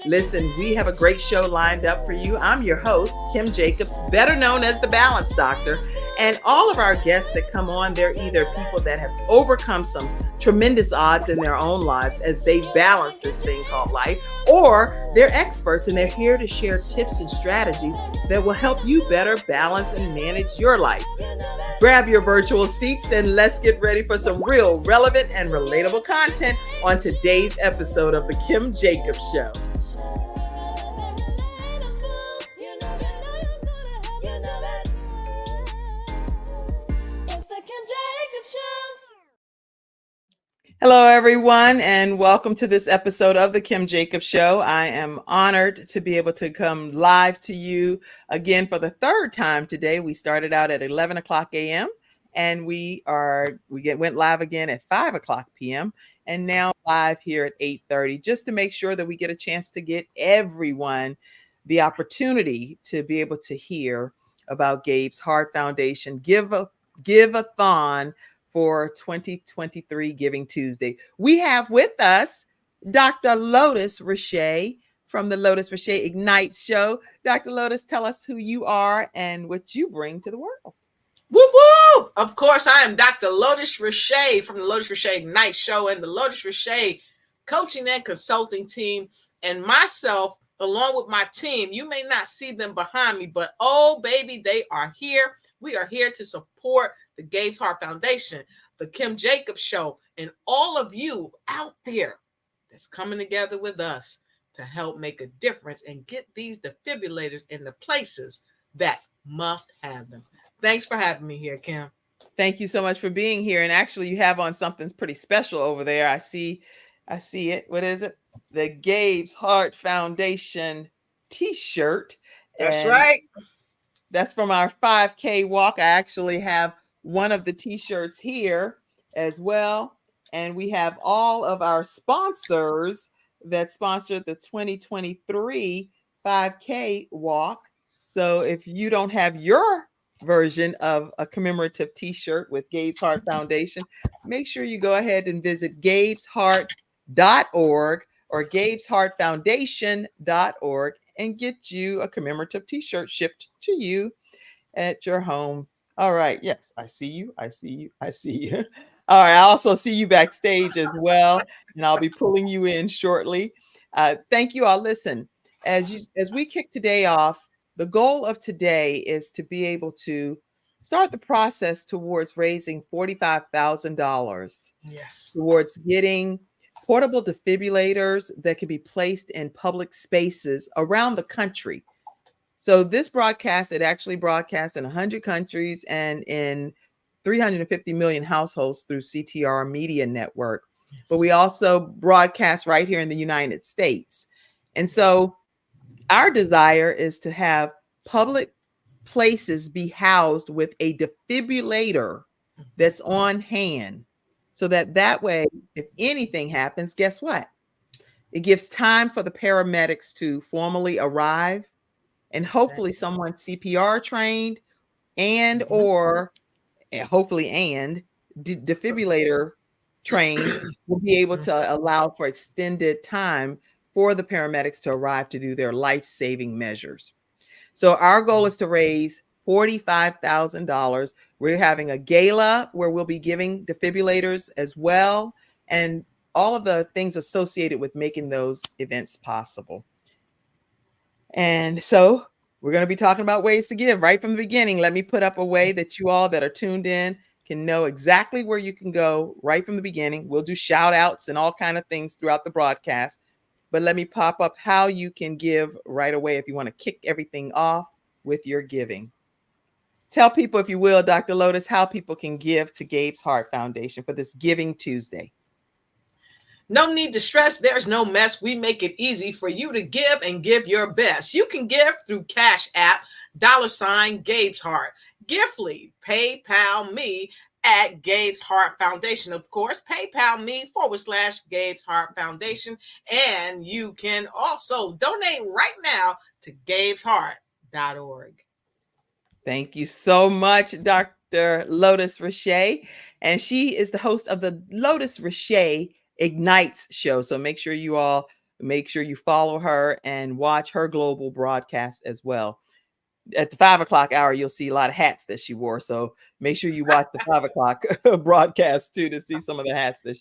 Listen, we have a great show lined up for you. I'm your host, Kim Jacobs, better known as the Balance Doctor. And all of our guests that come on, they're either people that have overcome some tremendous odds in their own lives as they balance this thing called life, or they're experts and they're here to share tips and strategies that will help you better balance and manage your life. Grab your virtual seats and let's get ready for some real, relevant, and relatable content on today's episode of The Kim Jacobs Show. Hello, everyone, and welcome to this episode of The Kim Jacobs Show. I am honored to be able to come live to you again for the third time today. We started out at 11 o'clock a.m. and we went live again at 5 o'clock p.m. and now live here at 8:30, just to make sure that we get a chance to get everyone the opportunity to be able to hear about Gabe's Heart Foundation Give-A-Thon for 2023 Giving Tuesday. We have with us Dr. Lotus Richey from the Lotus Richey Ignite Show. Dr. Lotus, tell us who you are and what you bring to the world. Whoop, whoop. Of course, I am Dr. Lotus Richey from the Lotus Richey Ignite Show and the Lotus Richey coaching and consulting team. And myself, along with my team, you may not see them behind me, but oh, baby, they are here. We are here to support the Gabe's Heart Foundation, the Kim Jacobs Show, and all of you out there that's coming together with us to help make a difference and get these defibrillators in the places that must have them. Thanks for having me here, Kim. Thank you so much for being here. And actually, you have on something pretty special over there. I see it. What is it? The Gabe's Heart Foundation t-shirt. That's right. That's from our 5K walk. I actually have one of the t-shirts here as well. And we have all of our sponsors that sponsored the 2023 5K walk. So if you don't have your version of a commemorative t-shirt with Gabe's Heart Foundation, make sure you go ahead and visit gabesheart.org or gabesheartfoundation.org and get you a commemorative t-shirt shipped to you at your home. All right. Yes, I see you. I see you. I see you. All right. I also see you backstage as well, and I'll be pulling you in shortly. Thank you all. Listen, as we kick today off, the goal of today is to be able to start the process towards raising $45,000. Yes. Towards getting portable defibrillators that can be placed in public spaces around the country. So this broadcast, it actually broadcasts in 100 countries and in 350 million households through CTR Media Network. Yes. But we also broadcast right here in the United States. And so our desire is to have public places be housed with a defibrillator that's on hand. So that way, if anything happens, guess what? It gives time for the paramedics to formally arrive and hopefully someone CPR trained and defibrillator trained will be able to allow for extended time for the paramedics to arrive to do their life-saving measures. So our goal is to raise $45,000. We're having a gala where we'll be giving defibrillators as well, and all of the things associated with making those events possible. And so we're going to be talking about ways to give right from the beginning. Let me put up a way that you all that are tuned in can know exactly where you can go right from the beginning. We'll do shout outs and all kinds of things throughout the broadcast, but let me pop up how you can give right away if you want to kick everything off with your giving. Tell people, if you will, Dr. Lotus, how people can give to Gabe's Heart Foundation for this Giving Tuesday. No need to stress. There's no mess. We make it easy for you to give and give your best. You can give through Cash App, $ Gabe's Heart, Giftly, PayPal me at Gabe's Heart Foundation. Of course, PayPal me / Gabe's Heart Foundation. And you can also donate right now to gabesheart.org. Thank you so much, Dr. Lotus Richey. And she is the host of the Lotus Richey Ignites show. So make sure you all Make sure you follow her and watch her global broadcast as well. At the 5 o'clock hour, you'll see a lot of hats that she wore. So make sure you watch the 5 o'clock broadcast too to see some of the hats that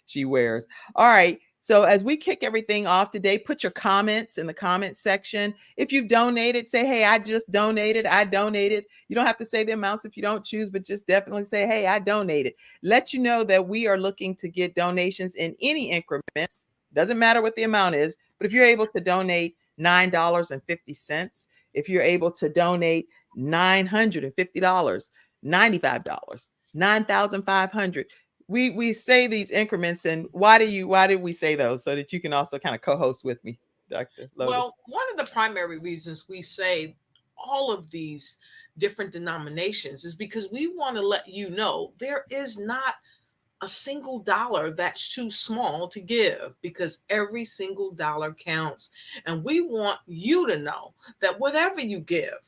she wears. All right. So as we kick everything off today, put your comments in the comment section. If you've donated, say, hey, I just donated. I donated. You don't have to say the amounts if you don't choose, but just definitely say, hey, I donated. Let you know that we are looking to get donations in any increments. Doesn't matter what the amount is, but if you're able to donate $9.50, if you're able to donate $950, $95, $9,500, we say these increments. And why did we say those? So that you can also kind of co-host with me, Dr. Lotus. Well, one of the primary reasons we say all of these different denominations is because we want to let you know there is not a single dollar that's too small to give, because every single dollar counts. And we want you to know that whatever you give,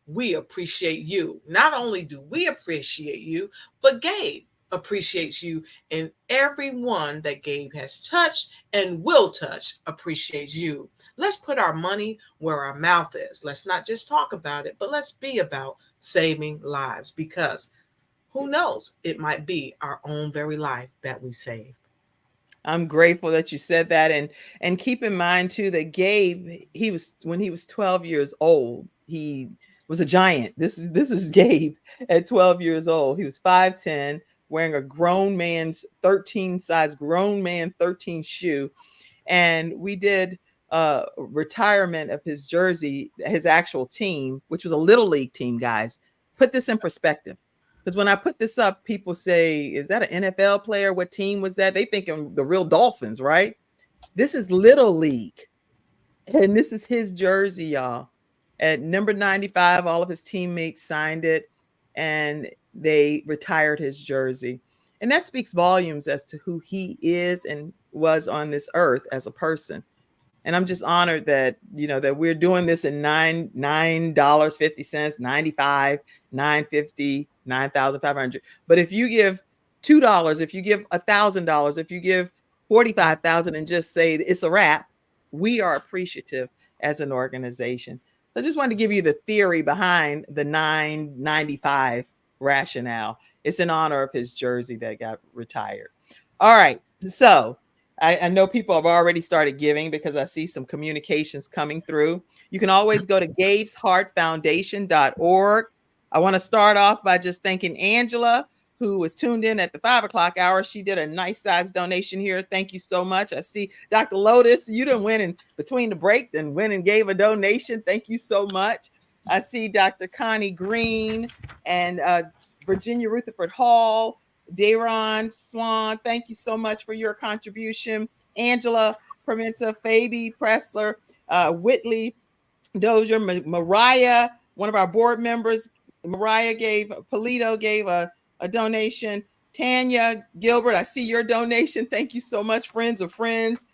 we appreciate you. Not only do we appreciate you, but Gabe appreciates you, and everyone that Gabe has touched and will touch appreciates you. Let's put our money where our mouth is. Let's not just talk about it, but let's be about saving lives, because who knows? It might be our own very life that we save. I'm grateful that you said that. And keep in mind too that Gabe, when he was 12 years old, he was a giant. This is Gabe at 12 years old. He was 5'10", wearing a grown man's 13 shoe. And we did retirement of his jersey, his actual team, which was a little league team, guys. Put this in perspective. Because when I put this up, people say, is that an NFL player? What team was that? They think of the real Dolphins, right? This is Little League. And this is his jersey, y'all. At number 95, all of his teammates signed it and they retired his jersey. And that speaks volumes as to who he is and was on this earth as a person. And I'm just honored that, that we're doing this in $9.50, 95, 950, 9,500. But if you give $2, if you give $1,000, if you give 45,000 and just say it's a wrap, we are appreciative as an organization. So I just wanted to give you the theory behind the 995 rationale. It's in honor of his jersey that got retired. All right. So I know people have already started giving because I see some communications coming through. You can always go to GABE'S HEART FOUNDATION.org. I want to start off by just thanking Angela, who was tuned in at the 5 o'clock hour. She did a nice size donation here. Thank you so much. I see Dr. Lotus, you didn't win in between the break and went and gave a donation. Thank you so much. I see Dr. Connie Green and Virginia Rutherford Hall, Dayron Swan, thank you so much for your contribution. Angela Pimenta, Fabi Pressler, Whitley Dozier, Mariah, one of our board members, Polito gave a donation. Tanya Gilbert, I see your donation. Thank you so much, friends of friends.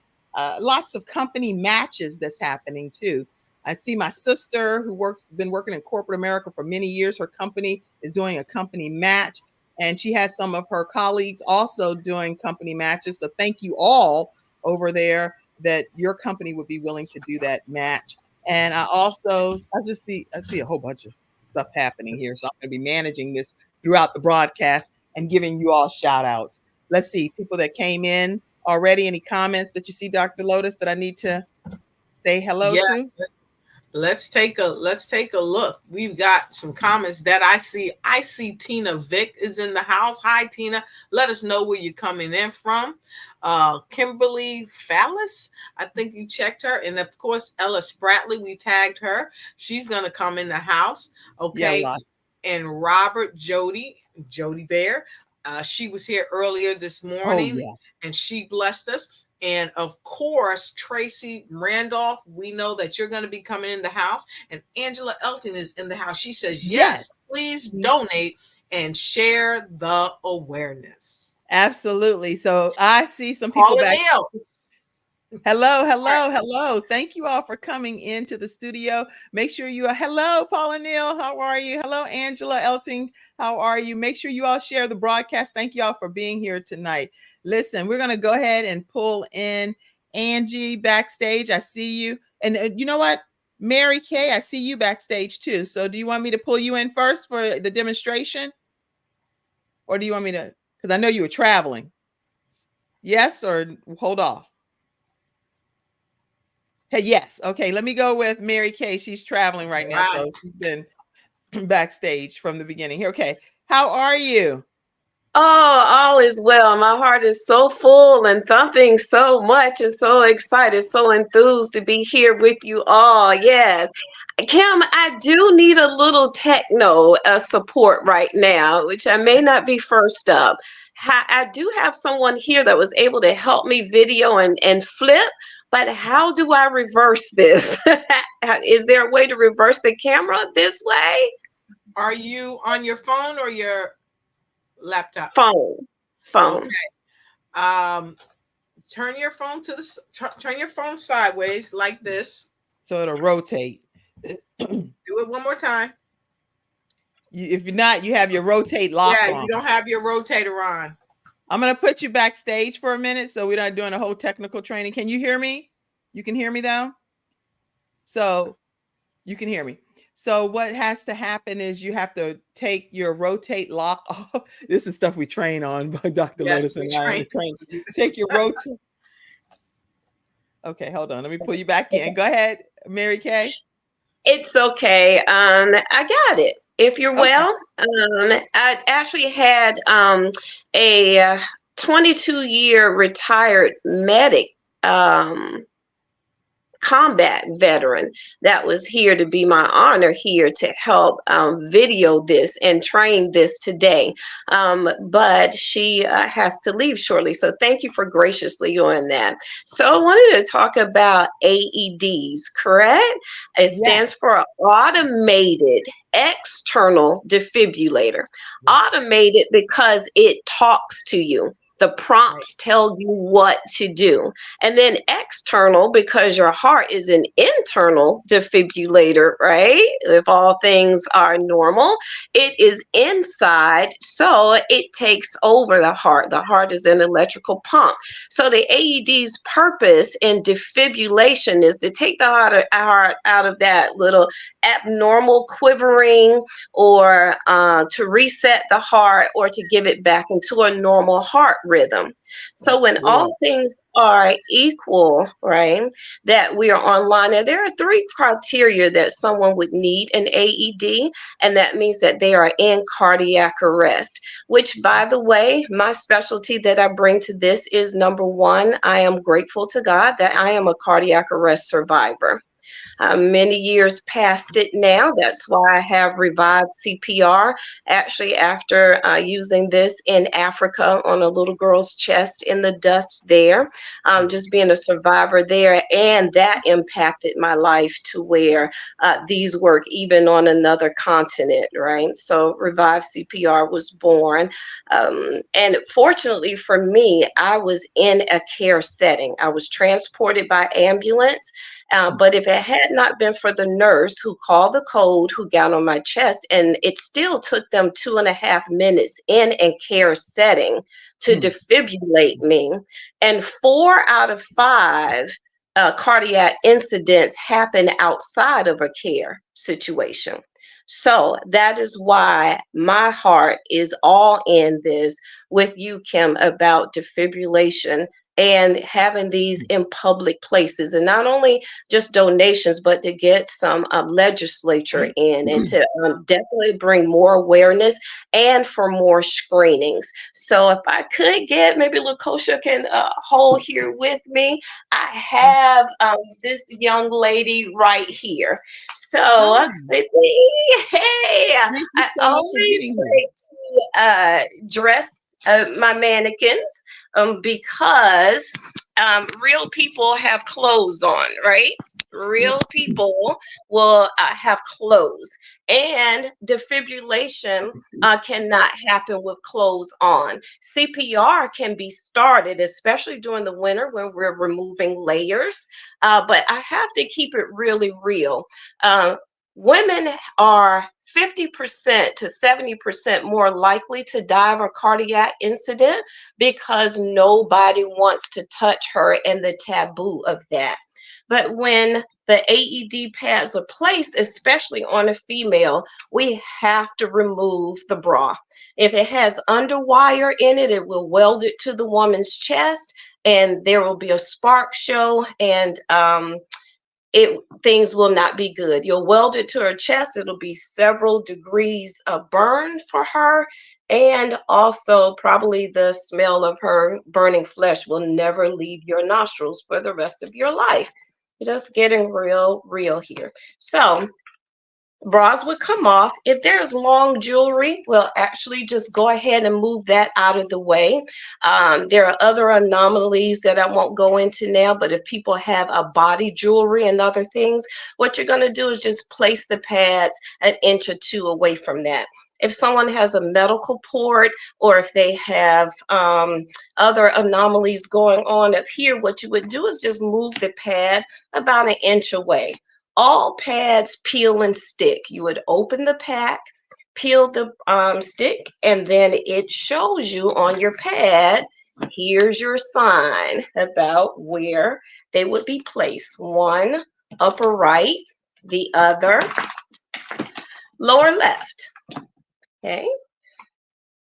Lots of company matches that's happening too. I see my sister who been working in corporate America for many years. Her company is doing a company match. And she has some of her colleagues also doing company matches. So thank you all over there that your company would be willing to do that match. And I see a whole bunch of stuff happening here. So I'm going to be managing this throughout the broadcast and giving you all shout outs. Let's see, people that came in already, any comments that you see, Dr. Lotus, that I need to say hello to? Let's take a look. We've got some comments that I see. I see Tina Vick is in the house. Hi, Tina. Let us know where you're coming in from. Kimberly Fallis, I think you checked her. And of course, Ella Spratley, we tagged her. She's going to come in the house. Okay. Yeah, and Robert Jody Bear. She was here earlier this morning and she blessed us. And of course, Tracy Randolph, we know that you're going to be coming in the house. And Angela Elton is in the house. She says, yes, please donate and share the awareness. Absolutely. So I see some people back. Hello. Thank you all for coming into the studio. Make sure you are hello, Paula Neal. How are you? Hello, Angela Elting. How are you? Make sure you all share the broadcast. Thank you all for being here tonight. Listen, we're going to go ahead and pull in Angie backstage. I see you. And you know what? Mary Kay, I see you backstage too. So do you want me to pull you in first for the demonstration? Or do you want me to, because I know you were traveling. Yes, or hold off. Hey, yes. Okay, let me go with Mary Kay. She's traveling right now. So she's been backstage from the beginning here. Okay. How are you? Oh, all is well. My heart is so full and thumping so much and so excited, so enthused to be here with you all. Yes. Kim, I do need a little techno support right now, which I may not be first up. I do have someone here that was able to help me video and flip, but how do I reverse this? Is there a way to reverse the camera this way? Are you on your phone or your laptop? Phone. Okay. Turn your phone to the turn your phone sideways like this. So it'll rotate. Do it one more time. If you're not, you have your rotate lock on. Yeah, you don't have your rotator on. I'm going to put you backstage for a minute so we're not doing a whole technical training. Can you hear me? You can hear me though? So you can hear me. So what has to happen is you have to take your rotate lock off. This is stuff we train on by Dr. Lotus and I. Take your rotate. Okay, hold on. Let me pull you back in. Go ahead, Mary Kay. It's okay. I got it. If you're well, I actually had a 22-year retired medic, combat veteran that was here to be my honor here to help video this and train this today. But she has to leave shortly. So thank you for graciously doing that. So I wanted to talk about AEDs, correct? It stands for Automated External Defibrillator. Automated because it talks to you. The prompts tell you what to do. And then external because your heart is an internal defibrillator, right? If all things are normal, it is inside. So it takes over the heart. The heart is an electrical pump. So the AED's purpose in defibrillation is to take the heart out of that little abnormal quivering, or to reset the heart, or to give it back into a normal heart rhythm. So when all things are equal, right, that we are online, and there are 3 criteria that someone would need an AED, and that means that they are in cardiac arrest, which, by the way, my specialty that I bring to this is, number 1, I am grateful to God that I am a cardiac arrest survivor. Many years past it now. That's why I have revived CPR, actually after using this in Africa on a little girl's chest in the dust there, just being a survivor there. And that impacted my life to where these work even on another continent, right? So revived CPR was born. And fortunately for me, I was in a care setting. I was transported by ambulance. But if it had not been for the nurse who called the code, who got on my chest, and it still took them 2.5 minutes in a care setting to defibrillate me, and 4 out of 5 cardiac incidents happen outside of a care situation. So that is why my heart is all in this with you, Kim, about defibrillation and having these in public places, and not only just donations, but to get some legislature in, and to definitely bring more awareness and for more screenings. So if I could get, maybe Lakosha can hold here with me. I have this young lady right here. So hey, I always like to dress my mannequins because real people have clothes on, right? Real people will have clothes, and defibrillation cannot happen with clothes on. CPR can be started, especially during the winter when we're removing layers, but I have to keep it really real. women are 50% to 70% more likely to die of a cardiac incident because nobody wants to touch her and the taboo of that. But when the AED pads are placed, especially on a female, we have to remove the bra. If it has underwire in it, it will weld it to the woman's chest, and there will be a spark show, and things will not be good. You'll weld it to her chest. It'll be several degrees of burn for her. And also probably the smell of her burning flesh will never leave your nostrils for the rest of your life. Just getting real here. So bras would come off. If there's long jewelry, we'll actually just go ahead and move that out of the way. There are other anomalies that I won't go into now, but if people have a body jewelry and other things, what you're going to do is just place the pads an inch or two away from that. If someone has a medical port, or if they have other anomalies going on up here, what you would do is just move the pad about an inch away. All pads peel and stick. You would open the pack, peel the stick, and then it shows you on your pad, here's your sign about where they would be placed. One upper right, the other lower left. Okay.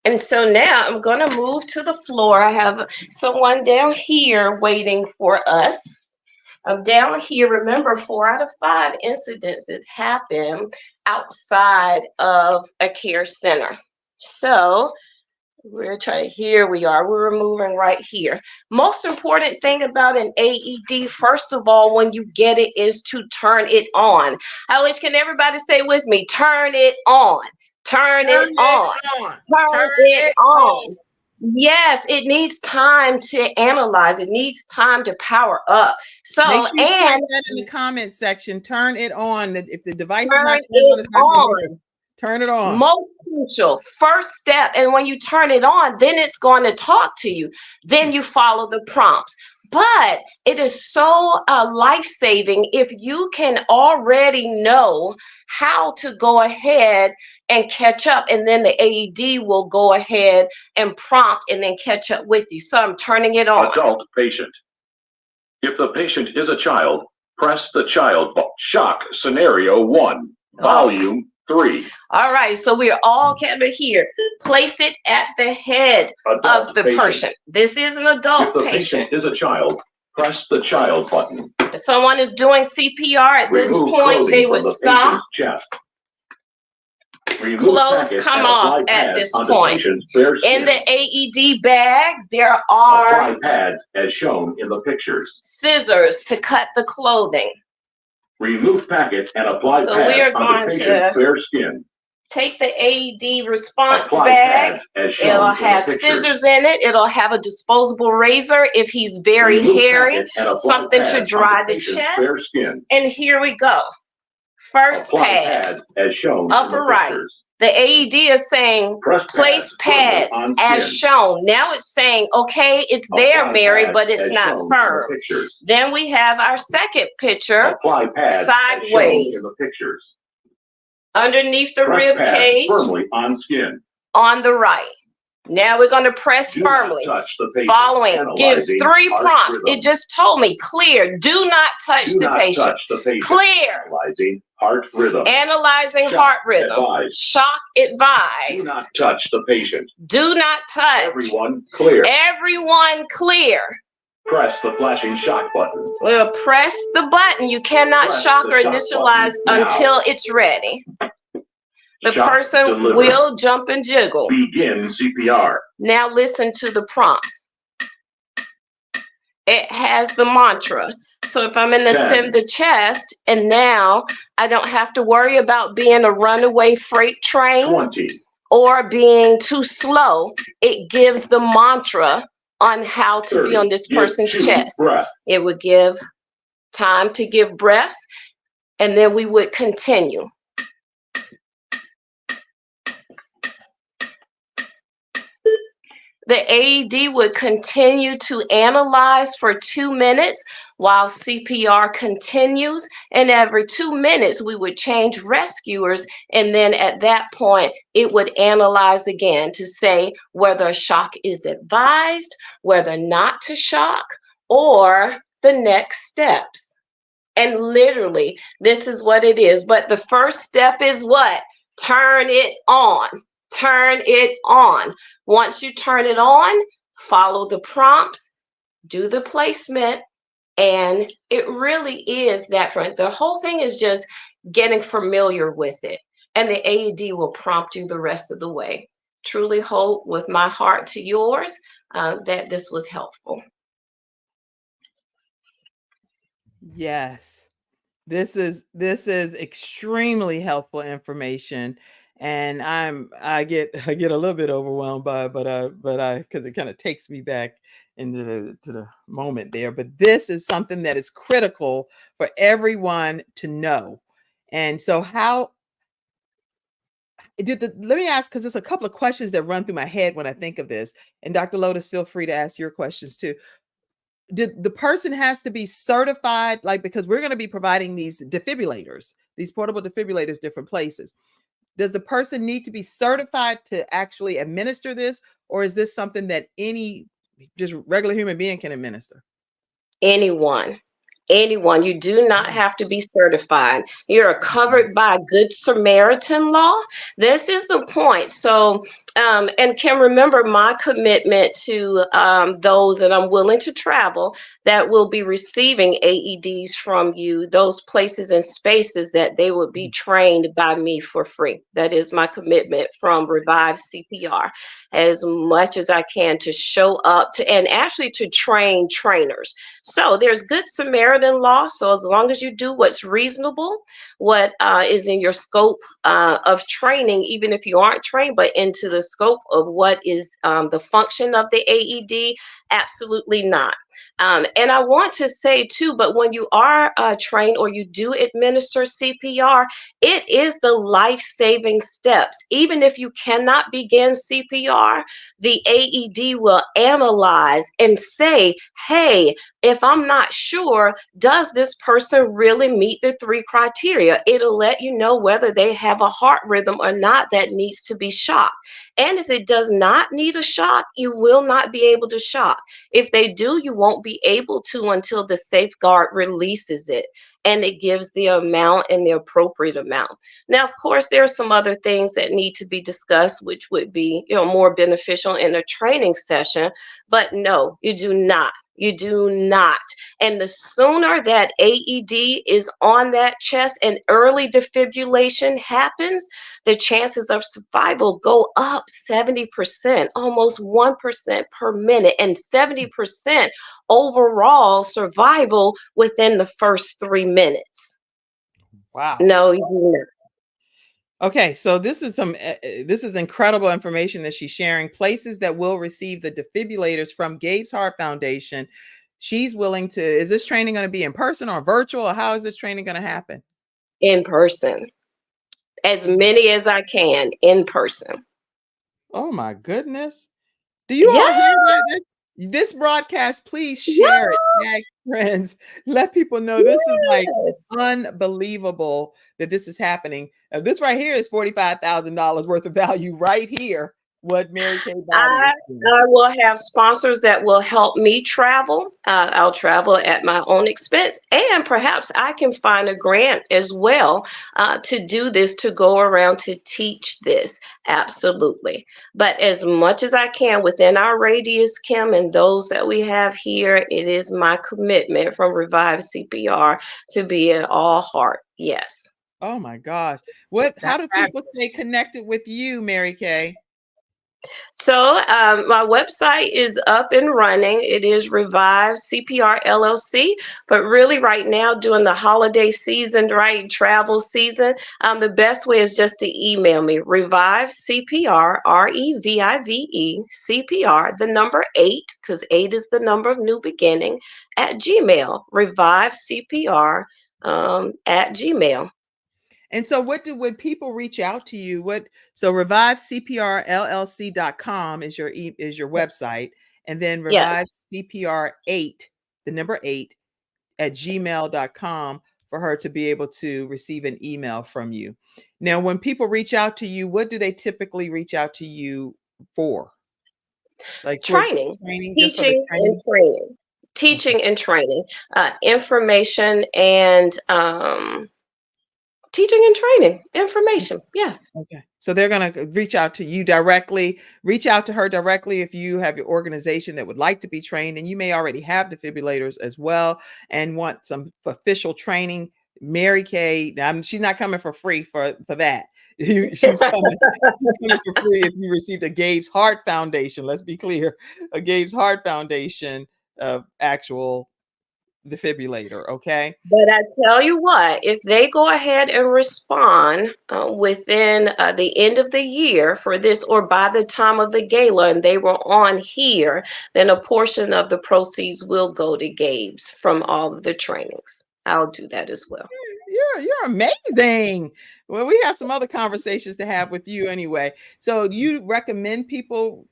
And so now I'm going to move to the floor. I have someone down here waiting for us. Down here, remember, 4 out of 5 incidences happen outside of a care center. So we're trying, here we are, we're moving right here. Most important thing about an AED, first of all, when you get it, is to turn it on. I wish, can everybody say with me, turn it on, turn it on, turn it on. Yes, it needs time to analyze. It needs time to power up. So, make sure you and put that in the comment section. Turn it on. If the device is turn not it on. Turn it on. Most crucial first step. And when you turn it on, then it's going to talk to you. Then you follow the prompts. But it is so life-saving if you can already know how to go ahead and catch up, and then the AED will go ahead and prompt and then catch up with you. So I'm turning it on. Adult patient. If the patient is a child, press the child shock scenario 1, volume 3. All right, so we're all gathered here. Place it at the head of the person. This is an adult patient. If the patient is a child, press the child button. If someone is doing CPR at this point, they would stop. Clothes come off at this point. In the AED bags, there are apply pads as shown in the pictures. Scissors to cut the clothing. Remove packet and apply pads on the patient's bare skin. Take the AED response bag. It'll have scissors in it. It'll have a disposable razor if he's very hairy, something to dry the chest. And here we go. First pad, as shown upper right. The AED is saying place pads as shown. Now it's saying, okay, it's there, Mary, but it's not firm. Then we have our second picture, sideways. Underneath the rib cage, firmly on skin. On the right. Now we're going to press firmly. Following gives 3 prompts. It just told me clear. Do not touch the patient. Clear. Analyzing heart rhythm. Analyzing heart rhythm. Shock advised. Do not touch the patient. Do not touch. Everyone clear. Everyone clear. Press the flashing shock button. We'll press the button. You cannot shock or initialize until it's ready. The person will jump and jiggle. Begin CPR. Now listen to the prompts. It has the mantra. So if I'm in the chest, and now I don't have to worry about being a runaway freight train 20. Or being too slow, it gives the mantra on how to 30. be on this person's chest. Breath. It would give time to give breaths, and then we would continue. The AED would continue to analyze for 2 minutes while CPR continues. And every 2 minutes, we would change rescuers. And then at that point, it would analyze again to say whether a shock is advised, whether not to shock, or the next steps. And literally, this is what it is. But the first step is what? Turn it on. Turn it on. Once you turn it on, follow the prompts, do the placement, and it really is that front. The whole thing is just getting familiar with it, and the AED will prompt you the rest of the way. Truly hope with my heart to yours that this was helpful. Yes. This is extremely helpful information, and I get a little bit overwhelmed by it, but because it kind of takes me back into the moment there. But this is something that is critical for everyone to know. And so let me ask, because there's a couple of questions that run through my head when I think of this. And Dr. Lotus, feel free to ask your questions too. Did the person has to be certified, like, because we're going to be providing these defibrillators, these portable defibrillators, different places. Does the person need to be certified to actually administer this, or is this something that any just regular human being can administer? Anyone. You do not have to be certified. You're covered by Good Samaritan law. This is the point. So, and Kim, remember my commitment to those that I'm willing to travel that will be receiving AEDs from you, those places and spaces that they will be trained by me for free. That is my commitment from Revive CPR, as much as I can to show up to, and actually to train trainers. So there's Good Samaritan law. So as long as you do what's reasonable, what is in your scope of training, even if you aren't trained, but into the scope of what is the function of the AED, absolutely not. And I want to say too, but when you are trained or you do administer CPR, it is the life-saving steps. Even if you cannot begin CPR, the AED will analyze and say, hey, if I'm not sure, does this person really meet the 3 criteria? It'll let you know whether they have a heart rhythm or not that needs to be shocked. And if it does not need a shock, you will not be able to shock. If they do, you won't be able to until the safeguard releases it, and it gives the amount and the appropriate amount. Now, of course, there are some other things that need to be discussed, which would be, more beneficial in a training session, but no, you do not. You do not. And the sooner that AED is on that chest and early defibrillation happens, the chances of survival go up 70%, almost 1% per minute, and 70% overall survival within the first 3 minutes. Wow. No, you do not. Okay, so this is incredible information that she's sharing. Places that will receive the defibrillators from Gabe's Heart Foundation. She's willing to, is this training going to be in person or virtual, or how is this training going to happen? In person. As many as I can in person. Oh my goodness. Do you all hear that? This broadcast, please share it, tag friends, let people know this is like unbelievable that this is happening. This right here is $45,000 worth of value right here. What Mary Kay I will have sponsors that will help me travel. I'll travel at my own expense, and perhaps I can find a grant as well to do this, to go around to teach this. Absolutely. But as much as I can within our radius, Kim, and those that we have here, it is my commitment from Revive CPR to be in all heart. Yes. Oh my gosh. How do people stay connected with you, Mary Kay? So my website is up and running. It is Revive CPR LLC. But really right now, during the holiday season, right, travel season, the best way is just to email me, Revive CPR, REVIVE CPR, the number 8, because 8 is the number of new beginning, at Gmail, Revive CPR at Gmail. And so when people reach out to you, so revivecprllc.com is your website, and then Yes. revivecpr8, the number 8 at gmail.com for her to be able to receive an email from you. Now, when people reach out to you, what do they typically reach out to you for? Like for Training, training, just for the teaching and training? training, Okay. teaching and training, information and teaching and training, information. Yes. Okay. So they're going to reach out to you directly, reach out to her directly if you have your organization that would like to be trained, and you may already have defibrillators as well and want some official training. Mary Kay, she's not coming for free for that. She's coming for free if you received a Gabe's Heart Foundation. Let's be clear, a Gabe's Heart Foundation actual defibrillator. Okay. But I tell you what, if they go ahead and respond within the end of the year for this, or by the time of the gala and they were on here, then a portion of the proceeds will go to Gabe's from all of the trainings. I'll do that as well. You're amazing. Well, we have some other conversations to have with you anyway. So you recommend people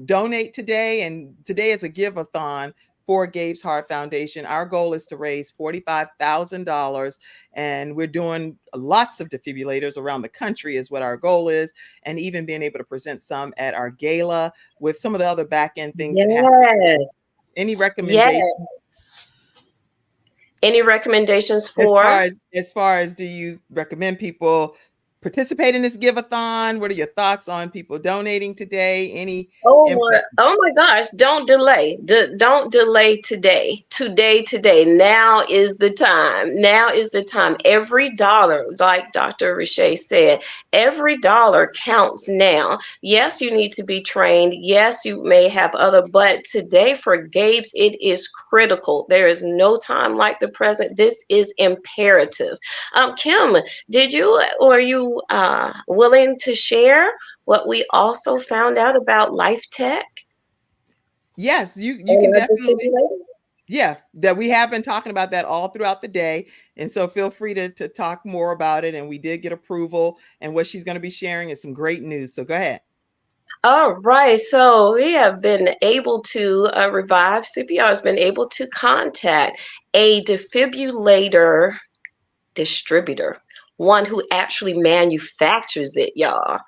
donate today, and today is a Give-A-Thon for Gabe's Heart Foundation. Our goal is to raise $45,000, and we're doing lots of defibrillators around the country is what our goal is, and even being able to present some at our gala with some of the other back end things that happen. Any recommendations? Yes. Any recommendations for? As far as do you recommend people participate in this Give-A-Thon? What are your thoughts on people donating today? Oh my gosh, don't delay. Don't delay today. Today. Now is the time. Now is the time. Every dollar, like Dr. Riche said, every dollar counts now. Yes, you need to be trained. Yes, you may have other, but today for Gabe's, it is critical. There is no time like the present. This is imperative. Kim, were you willing to share what we also found out about Life Tech? Yes, you can definitely. Yeah, that we have been talking about that all throughout the day. And so feel free to talk more about it. And we did get approval. And what she's going to be sharing is some great news. So go ahead. All right. So we have been able to Revive CPR has been able to contact a defibrillator distributor, one who actually manufactures it, y'all.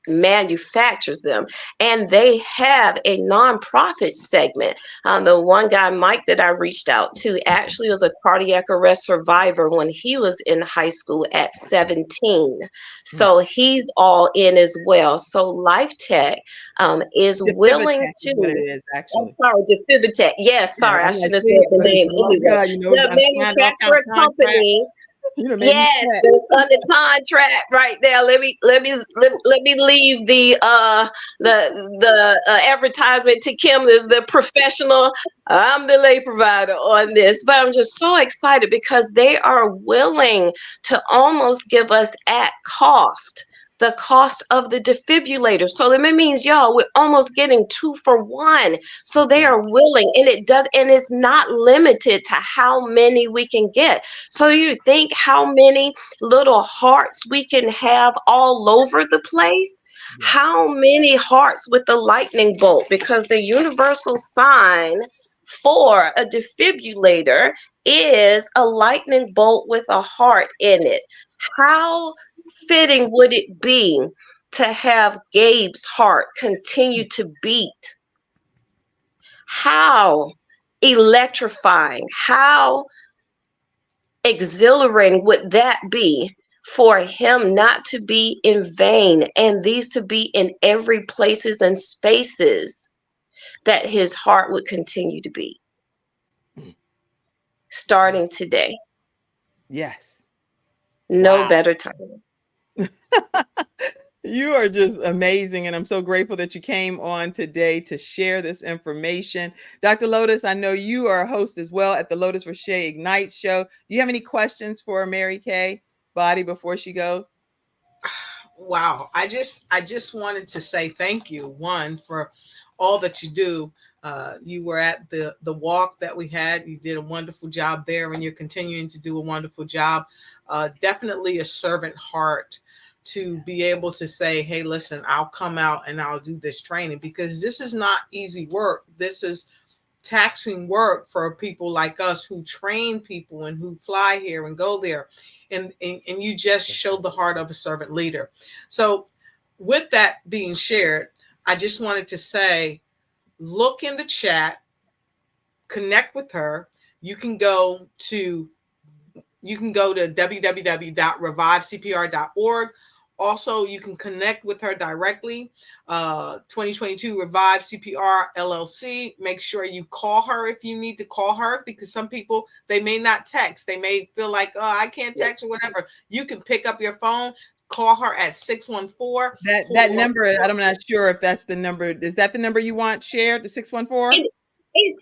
Manufactures them, and they have a nonprofit segment. The one guy, Mike, that I reached out to actually was a cardiac arrest survivor when he was in high school at 17. So he's all in as well. So Life Tech is willing to. What it is, actually. I'm sorry, Defibitech. Yes, sorry, I shouldn't have said the name anyway. The manufacturer company. Yes, under contract right there. Let me leave the advertisement to Kim as the professional. I'm the lay provider on this, but I'm just so excited because they are willing to almost give us at cost the cost of the defibrillator. So that means, y'all, we're almost getting 2 for 1. So they are willing, and it's not limited to how many we can get. So you think how many little hearts we can have all over the place? Yeah. How many hearts with the lightning bolt? Because the universal sign for a defibrillator is a lightning bolt with a heart in it. How fitting would it be to have Gabe's heart continue to beat? How electrifying, how exhilarating would that be for him not to be in vain, and these to be in every places and spaces that his heart would continue to beat, starting today. Yes. No better time. You are just amazing, and I'm so grateful that you came on today to share this information. Dr. Lotus, I know you are a host as well at the Lotus Riche Ignite show. Do you have any questions for Mary Kay Body before she goes? Wow. I just wanted to say thank you, one, for all that you do. You were at the walk that we had. You did a wonderful job there, and you're continuing to do a wonderful job definitely a servant heart to be able to say, hey, listen, I'll come out and I'll do this training, because this is not easy work. This is taxing work for people like us who train people and who fly here and go there. And you just showed the heart of a servant leader. So with that being shared, I just wanted to say, look in the chat, connect with her. You can go to www.revivecpr.org. Also, you can connect with her directly. 2022 Revive CPR LLC. Make sure you call her if you need to call her, because some people, they may not text. They may feel like, oh, I can't text or whatever. You can pick up your phone, call her at 614. That number, I'm not sure if that's the number. Is that the number you want shared, the 614?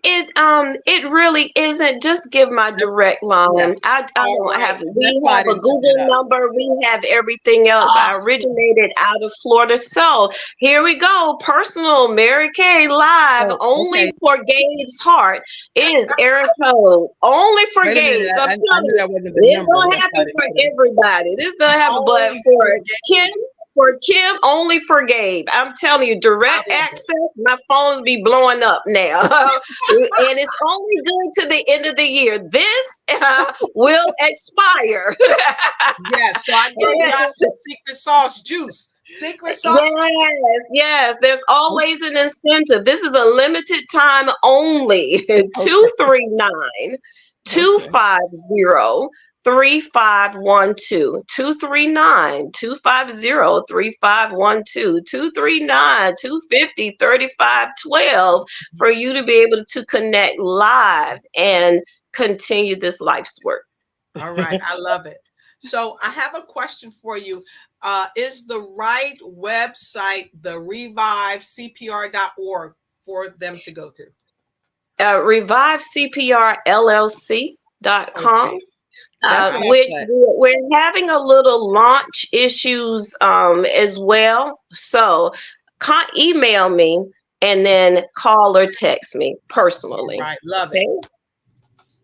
It really isn't. Just give my direct line. Yeah. I don't Right. have. We have a Google number. We have everything else. Awesome. I originated out of Florida, so here we go. Personal Mary Kay live only for Gabe's Heart is area code only for Gabe's. I knew that wasn't the This number. don't happen for everybody. This don't happen, but for Kim. For Kim, only for Gabe. I'm telling you, direct access. My phones be blowing up now. And it's only good to the end of the year. This will expire. Yes, so I gave you some secret sauce juice. Secret sauce. Yes. There's always an incentive. This is a limited time only. 239 250 3512 239 250 3512 239 250 3512 for you to be able to connect live and continue this life's work. All right, I love it. So I have a question for you. Is the right website the revivecpr.org for them to go to? ReviveCPRLLC.com. Okay. Which we're having a little launch issues as well. So email me and then call or text me personally. Right, love it.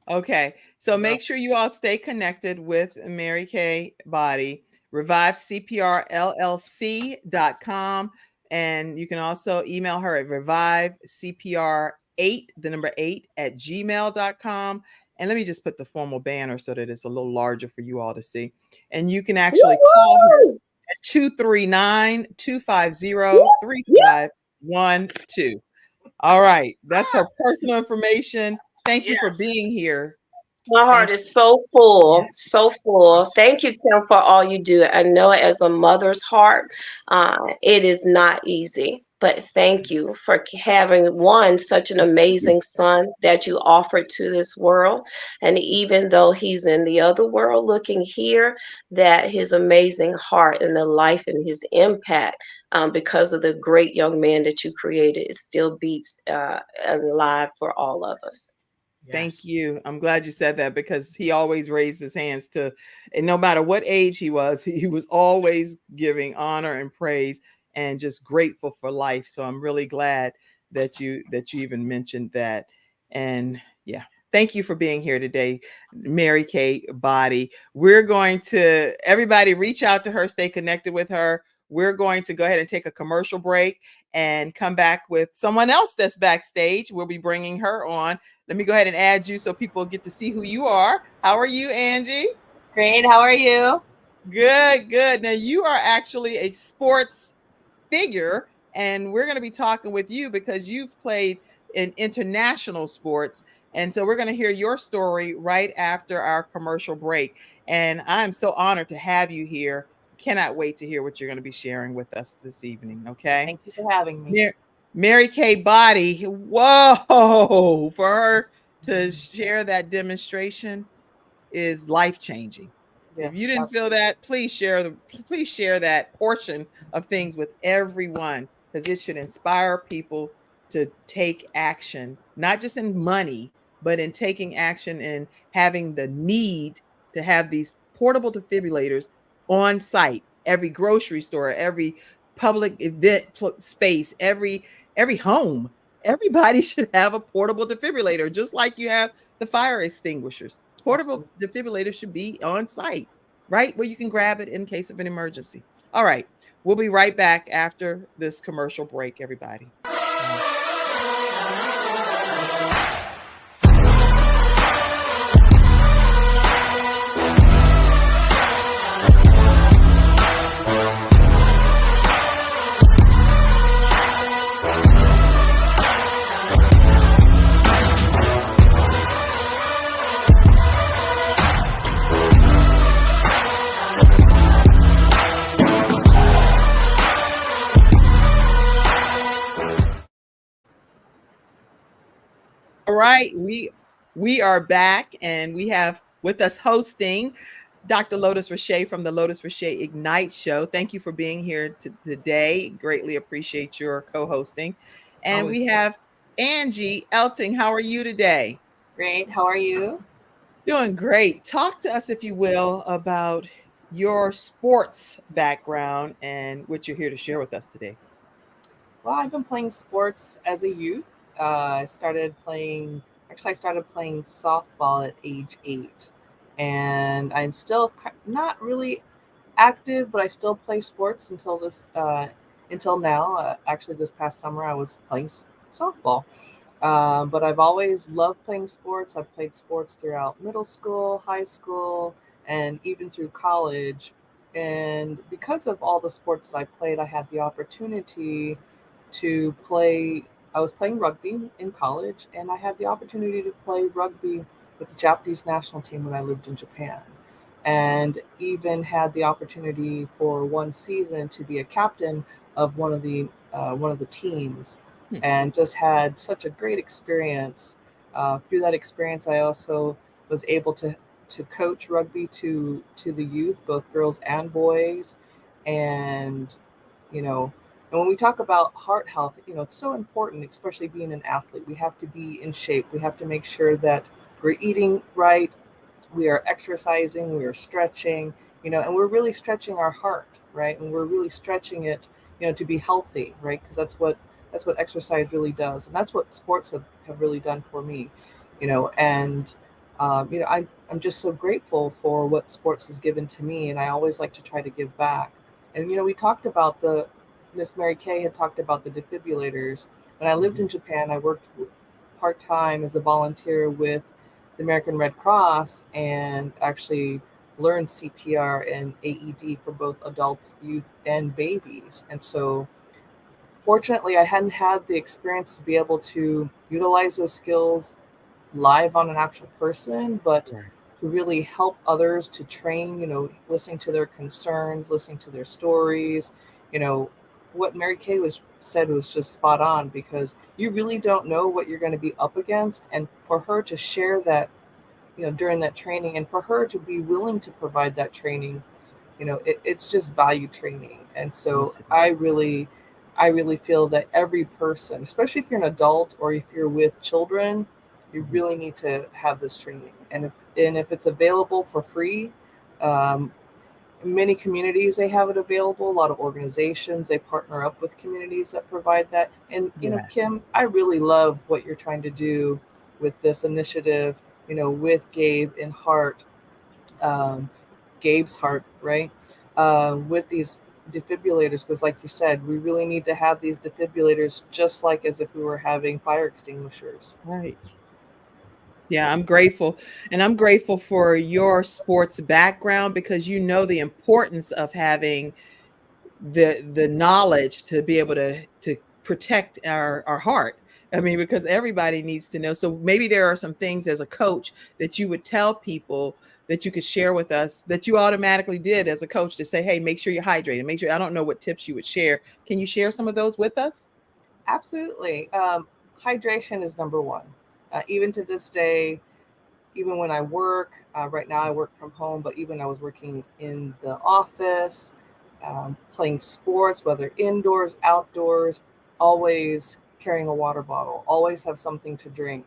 Okay, so make sure you all stay connected with Mary Kay Body, revivecprllc.com. And you can also email her at revivecpr8, the number 8 at gmail.com. And let me just put the formal banner so that it's a little larger for you all to see. And you can actually call her at 239-250-3512. All right. That's her personal information. Thank you for being here. My heart is so full, so full. Thank you, Kim, for all you do. I know as a mother's heart, it is not easy. But thank you for having such an amazing son that you offered to this world. And even though he's in the other world looking here, that his amazing heart and the life and his impact, because of the great young man that you created, it still beats alive for all of us. Thank you. I'm glad you said that, because he always raised his hands and no matter what age he was always giving honor and praise and just grateful for life. So I'm really glad that you even mentioned that. And yeah, thank you for being here today, Mary Kay Body. We're going to, everybody reach out to her, stay connected with her. We're going to go ahead and take a commercial break and come back with someone else that's backstage. We'll be bringing her on. Let me go ahead and add you so people get to see who you are. How are you, Angie? Great. How are you? Good. Now you are actually a sports figure, and we're going to be talking with you because you've played in international sports. And so we're going to hear your story right after our commercial break. And I'm so honored to have you here. Cannot wait to hear what you're going to be sharing with us this evening. Okay. Thank you for having me. Mary Kay Body. Whoa. For her to share that demonstration is life-changing. Yes, if you didn't feel that, please share that portion of things with everyone, because it should inspire people to take action, not just in money, but in taking action and having the need to have these portable defibrillators on site, every grocery store, every public event space, every home. Everybody should have a portable defibrillator, just like you have the fire extinguishers. Portable defibrillators should be on site. right? Where you can grab it in case of an emergency. All right. We'll be right back after this commercial break, everybody. All right, we are back, and we have with us hosting Dr. Lotus Rashay from the Lotus Rashay Ignite Show. Thank you for being here today. Greatly appreciate your co-hosting. And Always we have Angie Elting. How are you today? Great. How are you? Doing great. Talk to us, if you will, about your sports background and what you're here to share with us today. Well, I've been playing sports as a youth. I started playing, I started playing softball at age 8. And I'm still not really active, but I still play sports until now. Actually, this past summer, I was playing softball. But I've always loved playing sports. I've played sports throughout middle school, high school, and even through college. And because of all the sports that I played, I had the opportunity to play. I was playing rugby in college, and I had the opportunity to play rugby with the Japanese national team when I lived in Japan. And even had the opportunity for one season to be a captain of one of the teams, and just had such a great experience. Through that experience, I also was able to coach rugby to the youth, both girls and boys, and you know. And when we talk about heart health, it's so important, especially being an athlete. We have to be in shape. We have to make sure that we're eating right, we are exercising, we are stretching, and we're really stretching our heart, right? And we're really stretching it, to be healthy, right? Because that's what exercise really does, and that's what sports have really done for me, and I'm just so grateful for what sports has given to me, and I always like to try to give back. And we talked about the Miss Mary Kay had talked about the defibrillators. When I lived in Japan, I worked part time as a volunteer with the American Red Cross and actually learned CPR and AED for both adults, youth, and babies. And so, fortunately, I hadn't had the experience to be able to utilize those skills live on an actual person, but Right. to really help others to train, listening to their concerns, listening to their stories, you know, what Mary Kay said was just spot on, because you really don't know what you're going to be up against. And for her to share that, during that training, and for her to be willing to provide that training, it's just value training. And so Yes, it I really feel that every person, especially if you're an adult or if you're with children, you Mhm. really need to have this training. And if it's available for free, um, many communities they have it available. A lot of organizations they partner up with communities that provide that. And Yes. Kim, I really love what you're trying to do with this initiative. With Gabe and Heart, um, Gabe's Heart, right? With these defibrillators, because like you said, we really need to have these defibrillators just like as if we were having fire extinguishers. Right. Yeah, I'm grateful. And I'm grateful for your sports background because you know the importance of having the knowledge to be able to protect our heart. I mean, because everybody needs to know. So maybe there are some things as a coach that you would tell people that you could share with us that you automatically did as a coach to say, hey, make sure you're hydrated. Make sure, I don't know what tips you would share. Can you share some of those with us? Absolutely. Hydration is number one. Even to this day, even when I work, right now I work from home, but even I was working in the office, playing sports, whether indoors, outdoors, always carrying a water bottle, always have something to drink.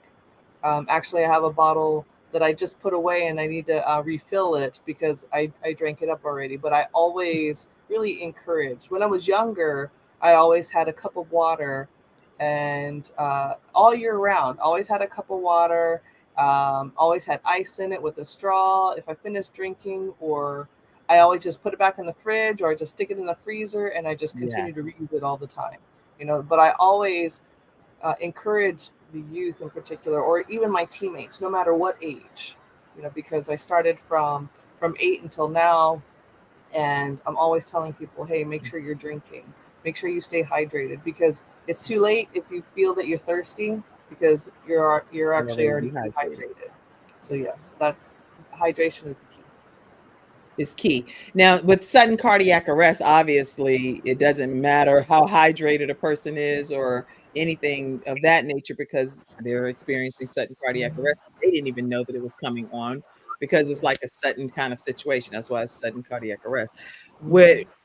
Actually, I have a bottle that I just put away and I need to refill it because I drank it up already. But I always really encouraged. When I was younger, I always had a cup of water, and all year round, always had a cup of water, always had ice in it with a straw. If I finished drinking or I always just put it back in the fridge, or I just stick it in the freezer, and I just Yeah. continue to reuse it all the time. But I always encourage the youth in particular, or even my teammates, no matter what age, because I started from 8 until now, and I'm always telling people, hey, make sure you're drinking, make sure you stay hydrated, because it's too late if you feel that you're thirsty, because you're actually Already already dehydrated. dehydrated. So yes, that's hydration is the key. Is key. Now, with sudden cardiac arrest, obviously, it doesn't matter how hydrated a person is or anything of that nature, because they're experiencing sudden cardiac arrest. They didn't even know that it was coming on, because it's like a sudden kind of situation. That's why it's sudden cardiac arrest.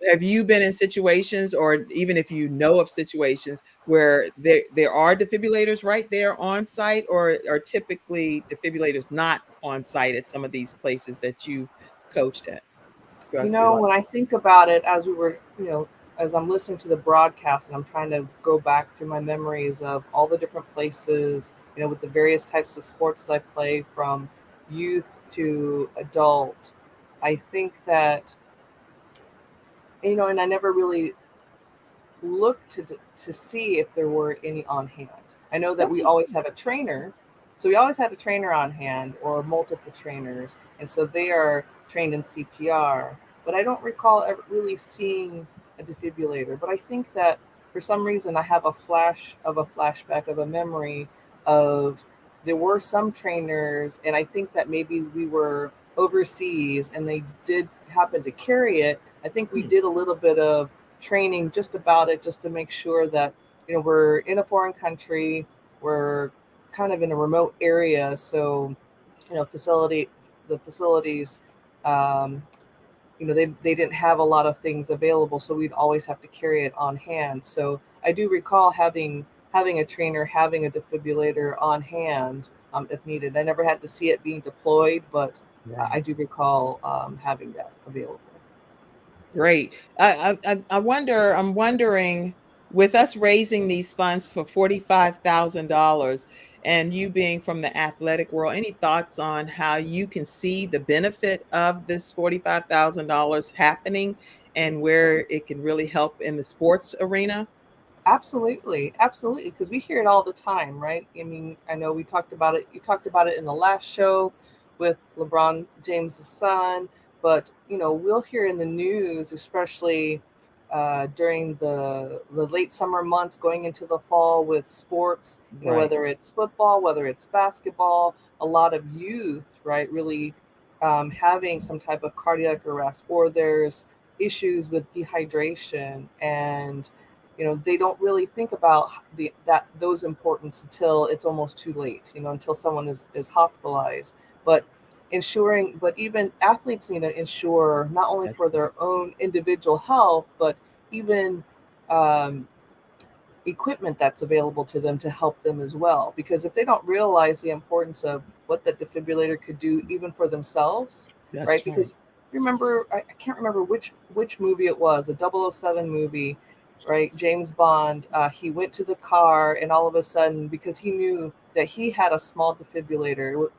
Have you been in situations, or even if you know of situations, where there are defibrillators right there on site, or are typically defibrillators not on site at some of these places that you've coached at throughout your life? When I think about it, as we were, as I'm listening to the broadcast, and I'm trying to go back through my memories of all the different places, with the various types of sports that I play, from youth to adult, I think that, and I never really look to see if there were any on hand. I know that That's we always have a trainer, so we always had a trainer on hand, or multiple trainers, and so they are trained in CPR. But I don't recall ever really seeing a defibrillator. But I think that for some reason I have a flashback of a memory of there were some trainers, and I think that maybe we were overseas and they did happen to carry it. I think we did a little bit of training just about it, just to make sure that we're in a foreign country, we're kind of in a remote area, so the facilities, um, they didn't have a lot of things available, so we'd always have to carry it on hand. So I do recall having a trainer, having a defibrillator on hand, if needed. I never had to see it being deployed, but I do recall having that available. Great. I'm wondering, with us raising these funds for $45,000, and you being from the athletic world, any thoughts on how you can see the benefit of this $45,000 happening, and where it can really help in the sports arena? Absolutely, absolutely, because we hear it all the time, right? I mean, I know we talked about it. You talked about it in the last show with LeBron James' son, but we'll hear in the news, especially during the late summer months, going into the fall with sports. Right. Whether it's football, whether it's basketball, a lot of youth, right, really having some type of cardiac arrest, or there's issues with dehydration, and they don't really think about those importance until it's almost too late, until someone is hospitalized. But even athletes need to ensure, not only That's for their own individual health, but even um, equipment that's available to them to help them as well. Because if they don't realize the importance of what that defibrillator could do, even for themselves, right? that's right. Because remember, I can't remember which movie it was, a 007 movie, right? James Bond. He went to the car, and all of a sudden, because he knew that he had a small defibrillator,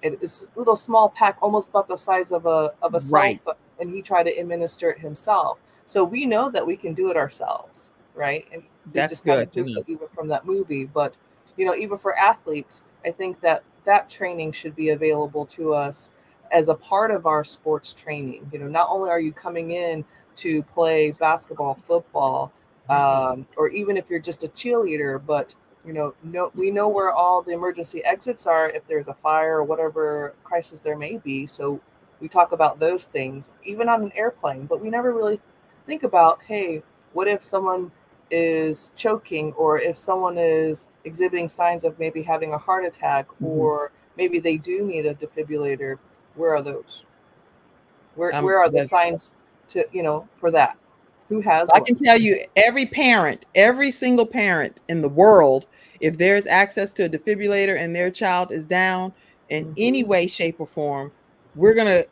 it's a little small pack, almost about the size of a cell Right. phone, and he tried to administer it himself. So we know that we can do it ourselves, right? And we That's just kind good of to took know. it even from that movie. But even for athletes, I think that training should be available to us as a part of our sports training. Not only are you coming in to play basketball, football, Right. or even if you're just a cheerleader, but we know where all the emergency exits are if there's a fire or whatever crisis there may be. So we talk about those things, even on an airplane, but we never really think about, hey, what if someone is choking, or if someone is exhibiting signs of maybe having a heart attack, Mhm. or maybe they do need a defibrillator? Where are those? Where are the That's signs to, for that? Who has I one? can tell you, every parent, every single parent in the world, if there's access to a defibrillator and their child is down in any way, shape, or form, we're going to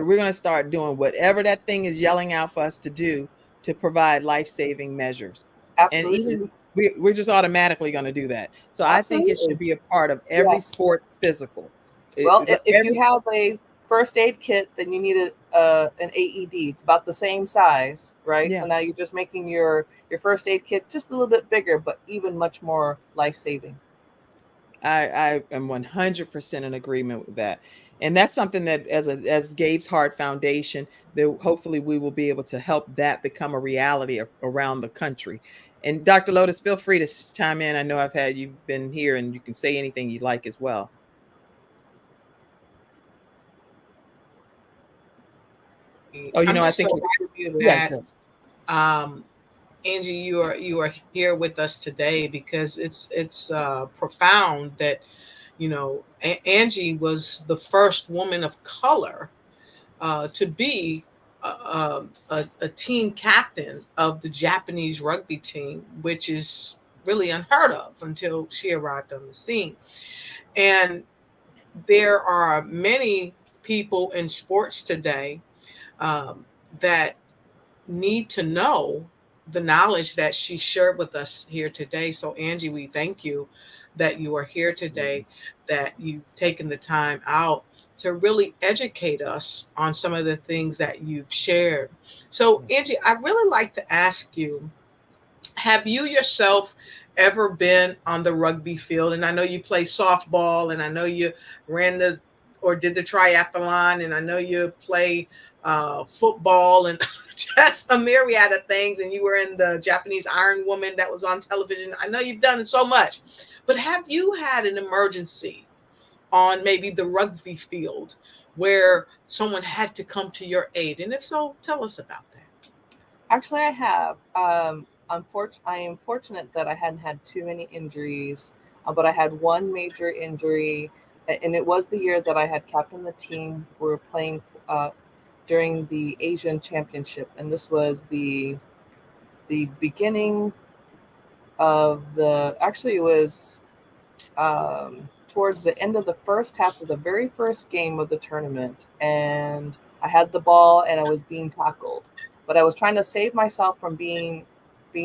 we're going to start doing whatever that thing is yelling out for us to do to provide life-saving measures. And even Absolutely. we're just automatically going to do that. So I think it should Absolutely. be a part of every Yes. sports physical. Well, if you Every have a first aid kit, then you needed an AED. It's about the same size, right? Yeah. So now you're just making your first aid kit just a little bit bigger, but even much more life-saving. I am 100% in agreement with that. And that's something that as Gabe's Heart Foundation, that hopefully we will be able to help that become a reality around the country. And Dr. Lotus, feel free to chime in. I know you've been here and you can say anything you like as well. Oh, I'm I just think so happy that Angie, you are here with us today, because it's profound that Angie was the first woman of color to be a team captain of the Japanese rugby team, which is really unheard of until she arrived on the scene. And there are many people in sports today that need to know the knowledge that she shared with us here today. So, Angie, we thank you that you are here today, that you've taken the time out to really educate us on some of the things that you've shared. So, Angie, I'd really like to ask you, have you yourself ever been on the rugby field? And I know you play softball, and I know you ran or did the triathlon, and I know you play football, and just a myriad of things. And you were in the Japanese Iron Woman that was on television. I know you've done so much, but have you had an emergency on maybe the rugby field where someone had to come to your aid? And if so, tell us about that. Actually, I have. I am fortunate that I hadn't had too many injuries, but I had one major injury, and it was the year that I had captained the team. We were playing during the Asian Championship, and this was the beginning of the. Actually, it was towards the end of the first half of the very first game of the tournament, and I had the ball and I was being tackled, but I was trying to save myself from being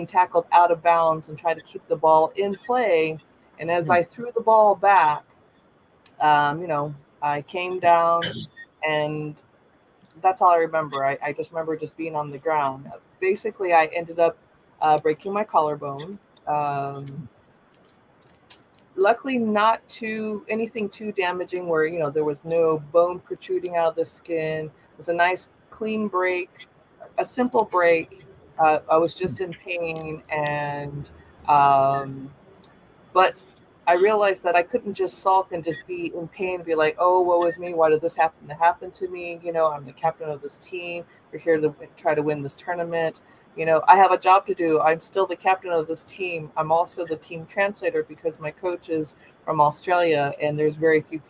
tackled out of bounds and try to keep the ball in play. And as I threw the ball back, I came down, and that's all I remember. I just remember just being on the ground. Basically, I ended up breaking my collarbone. Luckily, not anything too damaging where, there was no bone protruding out of the skin. It was a nice clean break, a simple break. I was just in pain, and but I realized that I couldn't just sulk and just be in pain and be like, oh, woe is me. Why did this happen to me? I'm the captain of this team. We're here to try to win this tournament. I have a job to do. I'm still the captain of this team. I'm also the team translator because my coach is from Australia, and there's very few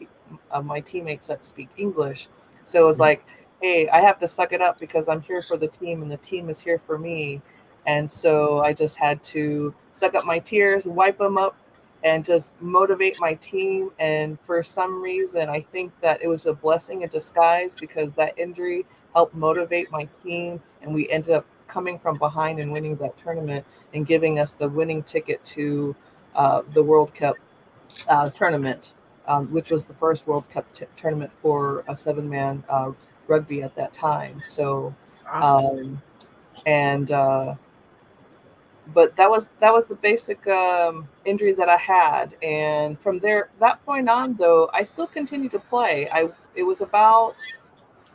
of my teammates that speak English. So it was like, hey, I have to suck it up because I'm here for the team and the team is here for me. And so I just had to suck up my tears, wipe them up, and just motivate my team. And for some reason, I think that it was a blessing in disguise because that injury helped motivate my team, and we ended up coming from behind and winning that tournament and giving us the winning ticket to the World Cup tournament, which was the first World Cup tournament for a 7-man rugby at that time. So, Awesome. and but that was the basic injury that I had, and from that point on, though, I still continued to play. It was about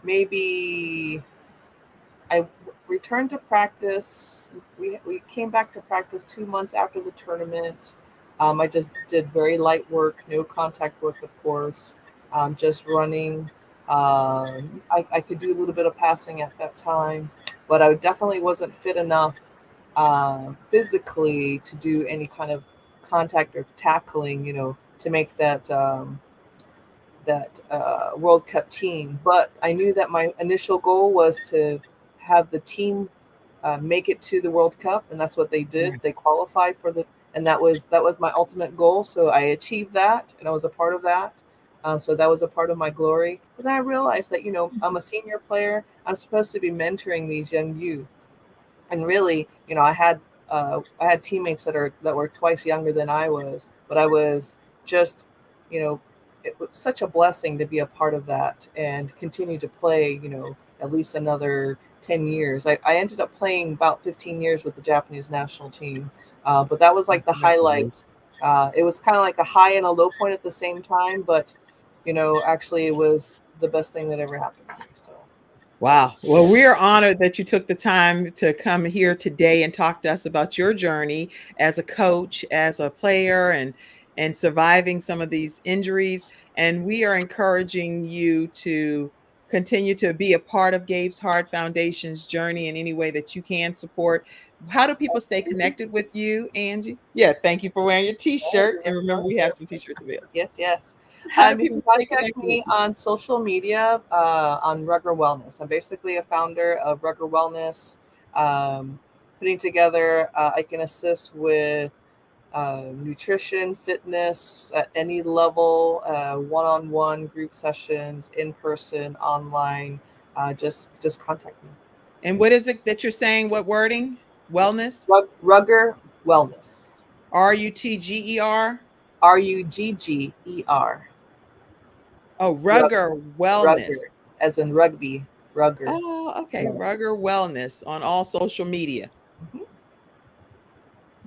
maybe I returned to practice. We came back to practice 2 months after the tournament. I just did very light work, no contact work, of course, just running. I could do a little bit of passing at that time, but I definitely wasn't fit enough physically to do any kind of contact or tackling, to make that World Cup team. But I knew that my initial goal was to have the team make it to the World Cup, and that's what they did. They qualified and that was my ultimate goal. So I achieved that, and I was a part of that. So that was a part of my glory. But then I realized that I'm a senior player. I'm supposed to be mentoring these young youth, and really, I had teammates that were twice younger than I was, but I was just, you know, it was such a blessing to be a part of that and continue to play, at least another 10 years. I ended up playing about 15 years with the Japanese national team, but that was like the highlight. It was kind of like a high and a low point at the same time, but, actually it was the best thing that ever happened to me. So. Wow. Well, we are honored that you took the time to come here today and talk to us about your journey as a coach, as a player, and surviving some of these injuries. And we are encouraging you to continue to be a part of Gabe's Heart Foundation's journey in any way that you can support. How do people stay connected with you, Angie? Yeah, thank you for wearing your t-shirt. And remember, we have some t-shirts available. Yes. How do You people can stay contact connected? me on social media on Rugger Wellness. I'm basically a founder of Rugger Wellness. Putting together, I can assist with nutrition, fitness at any level, one-on-one group sessions, in person, online. Just contact me. And what is it that you're saying? What wording? Wellness? Rugger Wellness. RUTGER? RUGGER. Oh, Rugger Wellness. Rugger, as in rugby. Rugger. Oh, okay. Rugger Wellness on all social media. Mhm.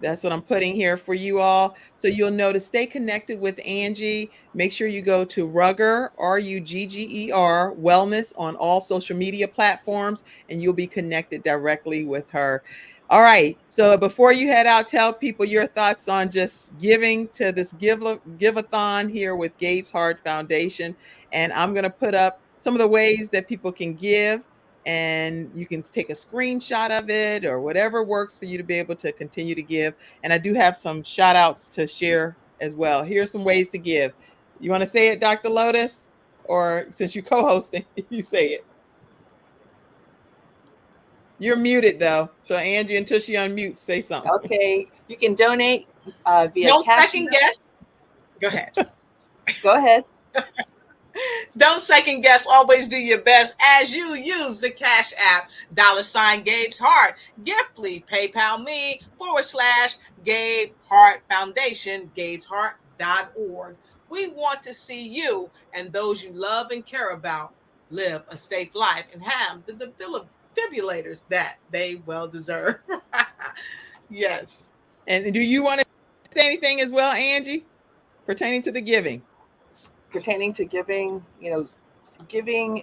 That's what I'm putting here for you all. So you'll know to stay connected with Angie. Make sure you go to Rugger, RUGGER, Wellness on all social media platforms, and you'll be connected directly with her. All right. So before you head out, tell people your thoughts on just giving to this Give-A-Thon here with Gabe's Heart Foundation. And I'm going to put up some of the ways that people can give. And you can take a screenshot of it or whatever works for you to be able to continue to give. And I do have some shout outs to share as well. Here's some ways to give. You want to say it, Dr. Lotus? Or since you're co-hosting, you say it. You're muted though. So Angie, until she unmutes, say something. Okay. You can donate via No Cash second App. guess. Go ahead. Go ahead. Don't second guess. Always do your best as you use the Cash App, $ Gabe's Heart, Giftly, PayPal me, / Gabe Heart Foundation, GabesHeart.org. We want to see you and those you love and care about live a safe life and have the defibrillators that they well deserve. Yes. And do you want to say anything as well, Angie, pertaining to the giving? Pertaining to giving, giving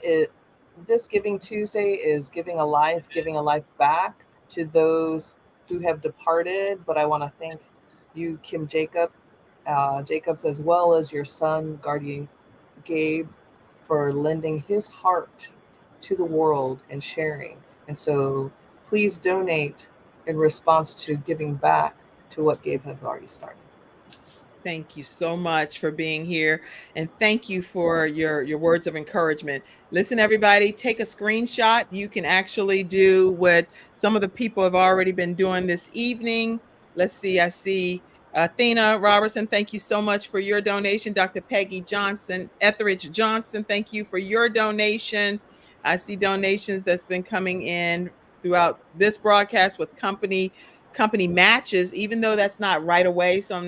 this Giving Tuesday is giving a life back to those who have departed. But I want to thank you, Kim Jacobs, as well as your son, guardian Gabe, for lending his heart to the world and sharing. And so please donate in response to giving back to what Gabe had already started. Thank you so much for being here. And thank you for your words of encouragement. Listen, everybody, take a screenshot. You can actually do what some of the people have already been doing this evening. Let's see. I see Athena Robertson. Thank you so much for your donation. Dr. Peggy Johnson, Etheridge Johnson, thank you for your donation. I see donations that's been coming in throughout this broadcast with company matches, even though that's not right away. So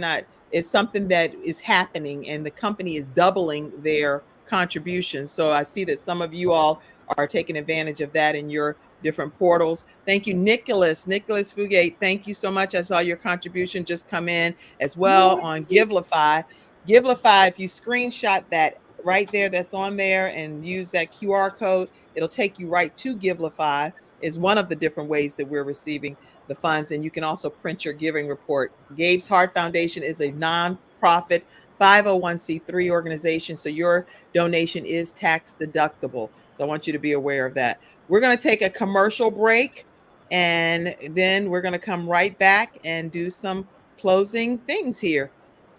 it's something that is happening and the company is doubling their contributions. So I see that some of you all are taking advantage of that in your different portals. Thank you, Nicholas Fugate. Thank you so much. I saw your contribution just come in as well on Give-A-Thon. Give-A-Thon, if you screenshot that right there, that's on there, and use that QR code, it'll take you right to Give-A-Thon. Is one of the different ways that we're receiving the funds. And you can also print your giving report. Gabe's Heart Foundation is a nonprofit 501c3 organization. So your donation is tax deductible. So I want you to be aware of that. We're going to take a commercial break and then we're going to come right back and do some closing things here.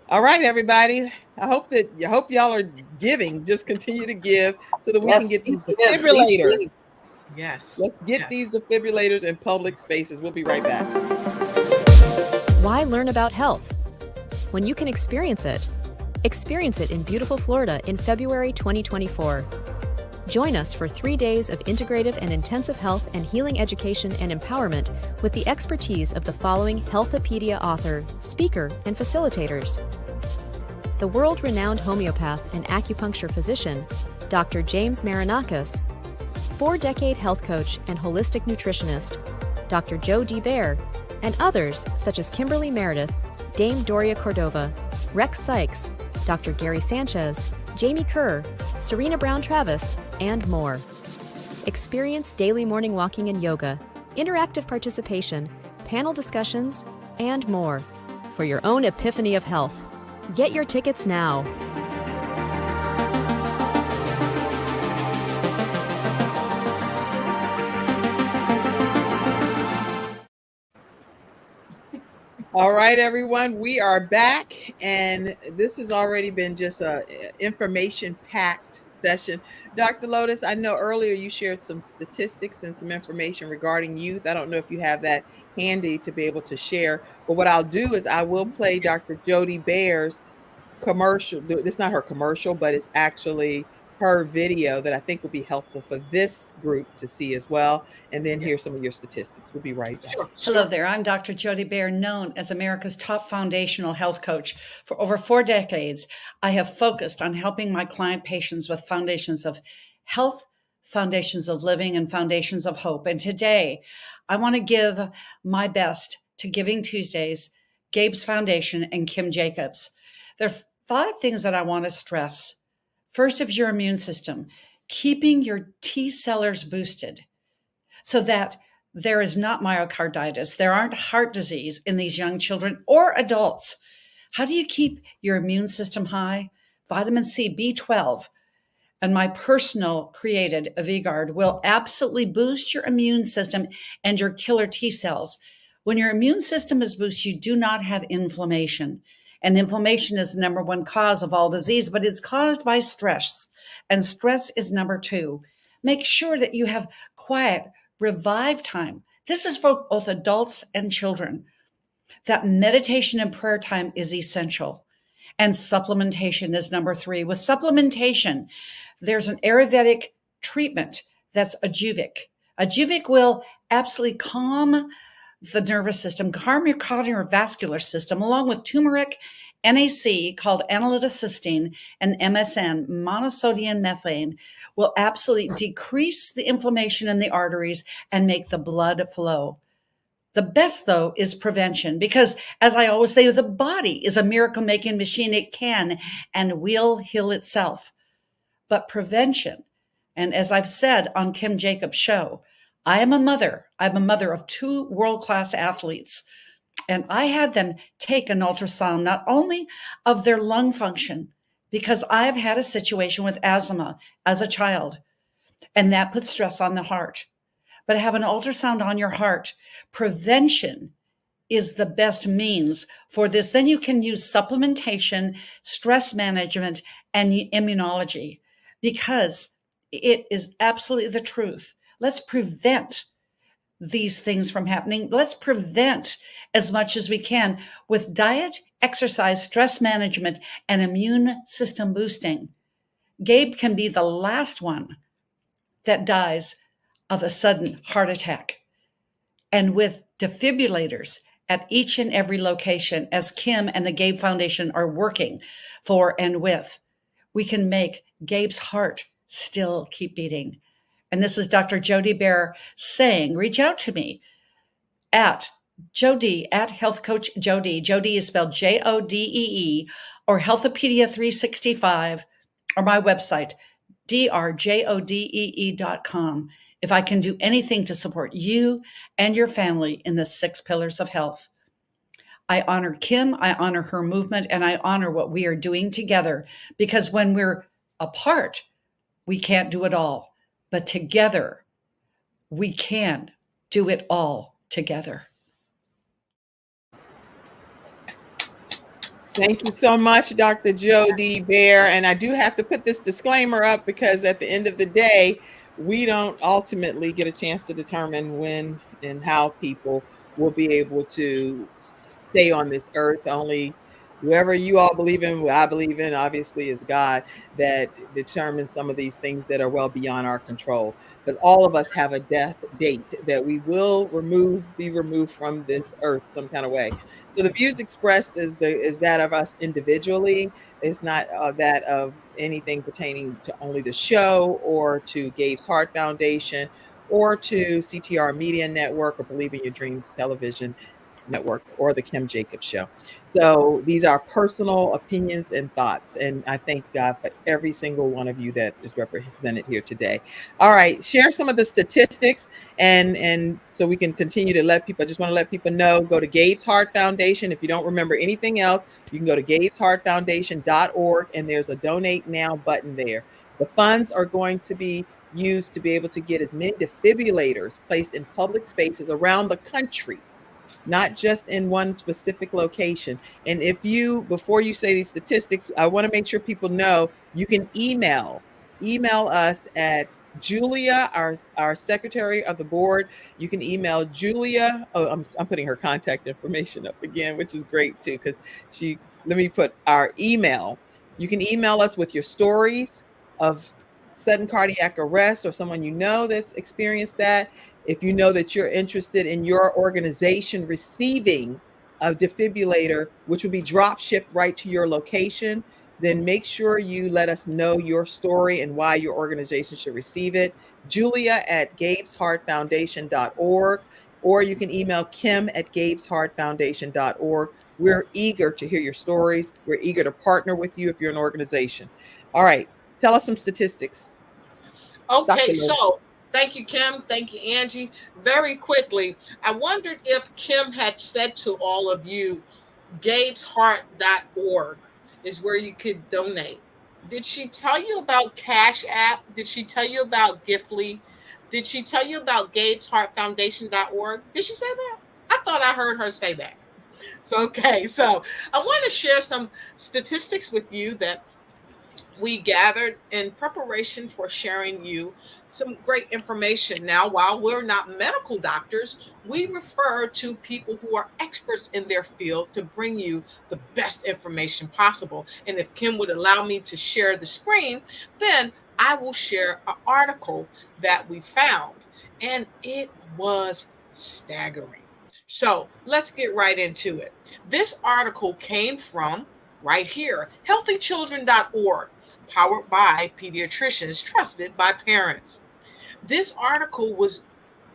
All right, everybody. I hope y'all are giving. Just continue to give so that we can get these defibrillators. Yes. Let's get these defibrillators in public spaces. We'll be right back. Why learn about health when you can experience it? Experience it in beautiful Florida in February 2024. Join us for 3 days of integrative and intensive health and healing education and empowerment with the expertise of the following Healthopedia author, speaker, and facilitators. the world-renowned homeopath and acupuncture physician, Dr. James Marinakis, 4-decade health coach and holistic nutritionist, Dr. Joe D. Bear, and others such as Kimberly Meredith, Dame Doria Cordova, Rex Sykes, Dr. Gary Sanchez, Jamie Kerr, Serena Brown Travis, and more. Experience daily morning walking and yoga, interactive participation, panel discussions, and more for your own epiphany of health. Get your tickets now. All right, everyone, we are back, and this has already been just a information-packed session. Dr. Lotus, I know earlier you shared some statistics and some information regarding youth. I don't know if you have that handy to be able to share, but what I'll do is I will play Dr. Jody Bear's commercial. It's not her commercial, but it's actually her video that I think will be helpful for this group to see as well. And then here's some of your statistics. We'll be right back. Sure. Hello there. I'm Dr. Jody Bear, known as America's top foundational health coach. For over 4 decades, I have focused on helping my client patients with foundations of health, foundations of living, and foundations of hope. And today, I want to give my best to Giving Tuesdays, Gabe's Foundation, and Kim Jacobs. There are 5 things that I want to stress. First is your immune system, keeping your T cellars boosted so that there is not myocarditis, there aren't heart disease in these young children or adults. How do you keep your immune system high? Vitamin C, B12, and my personal created V-Guard will absolutely boost your immune system and your killer T cells. When your immune system is boosted, you do not have inflammation. And inflammation is the number 1 cause of all disease, but it's caused by stress. And stress is number 2. Make sure that you have quiet, revive time. This is for both adults and children. That meditation and prayer time is essential. And supplementation is number 3. With supplementation, there's an Ayurvedic treatment that's Ajuvic. Ajuvic will absolutely calm the nervous system, calm your cardiovascular system, along with turmeric, NAC, called analytocysteine, and MSM, monosodium methane, will absolutely decrease the inflammation in the arteries and make the blood flow. The best, though, is prevention, because as I always say, the body is a miracle-making machine. It can and will heal itself. But prevention, and as I've said on Kim Jacobs' show, I am a mother. I'm a mother of 2 world-class athletes. And I had them take an ultrasound, not only of their lung function, because I've had a situation with asthma as a child, and that puts stress on the heart. But have an ultrasound on your heart. Prevention is the best means for this. Then you can use supplementation, stress management, and immunology, because it is absolutely the truth. Let's prevent these things from happening. Let's prevent as much as we can with diet, exercise, stress management, and immune system boosting. Gabe can be the last one that dies of a sudden heart attack. And with defibrillators at each and every location, as Kim and the Gabe Foundation are working for and with, we can make Gabe's heart still keep beating. And this is Dr. Jody Bear saying, reach out to me at Jody, at Health Coach Jody. Jody is spelled Jodee, or Healthopedia365, or my website, drjodee.com. If I can do anything to support you and your family in the 6 pillars of health. I honor Kim, I honor her movement, and I honor what we are doing together, because when we're apart, we can't do it all. But together, we can do it all together. Thank you so much, Dr. Jody Bear. And I do have to put this disclaimer up, because at the end of the day, we don't ultimately get a chance to determine when and how people will be able to stay on this earth. Only whoever you all believe in, what I believe in, obviously, is God, that determines some of these things that are well beyond our control. Because all of us have a death date that we will be removed from this earth some kind of way. So the views expressed is that of us individually. It's not that of anything pertaining to only the show or to Gabe's Heart Foundation or to CTR Media Network or Believe in Your Dreams Television Network or the Kim Jacobs Show. So these are personal opinions and thoughts. And I thank God for every single one of you that is represented here today. All right, share some of the statistics and so we can continue to let people, I just want to let people know, go to Gabe's Heart Foundation. If you don't remember anything else, you can go to GABE'SHeartFoundation.org and there's a donate now button there. The funds are going to be used to be able to get as many defibrillators placed in public spaces around the country, not just in one specific location. And if you, before you say these statistics, I want to make sure people know you can email us at Julia, our secretary of the board. You can email Julia. Oh, I'm putting her contact information up again, which is great too, because let me put our email. You can email us with your stories of sudden cardiac arrest or someone you know that's experienced that. If you know that you're interested in your organization receiving a defibrillator, which will be drop shipped right to your location, then make sure you let us know your story and why your organization should receive it. Julia at GABE'sHeartFoundation.org, or you can email Kim at GABE'sHeartFoundation.org. We're eager to hear your stories. We're eager to partner with you if you're an organization. All right, tell us some statistics. Okay, so thank you, Kim. Thank you, Angie. Very quickly, I wondered if Kim had said to all of you, GabesHeart.org is where you could donate. Did she tell you about Cash App? Did she tell you about Giftly? Did she tell you about GabesHeartFoundation.org? Did she say that? I thought I heard her say that. So, okay, so I want to share some statistics with you that we gathered in preparation for sharing you some great information. Now, while we're not medical doctors, we refer to people who are experts in their field to bring you the best information possible. And if Kim would allow me to share the screen, then I will share an article that we found, and it was staggering. So let's get right into it. This article came from right here, healthychildren.org, powered by pediatricians, trusted by parents. This article was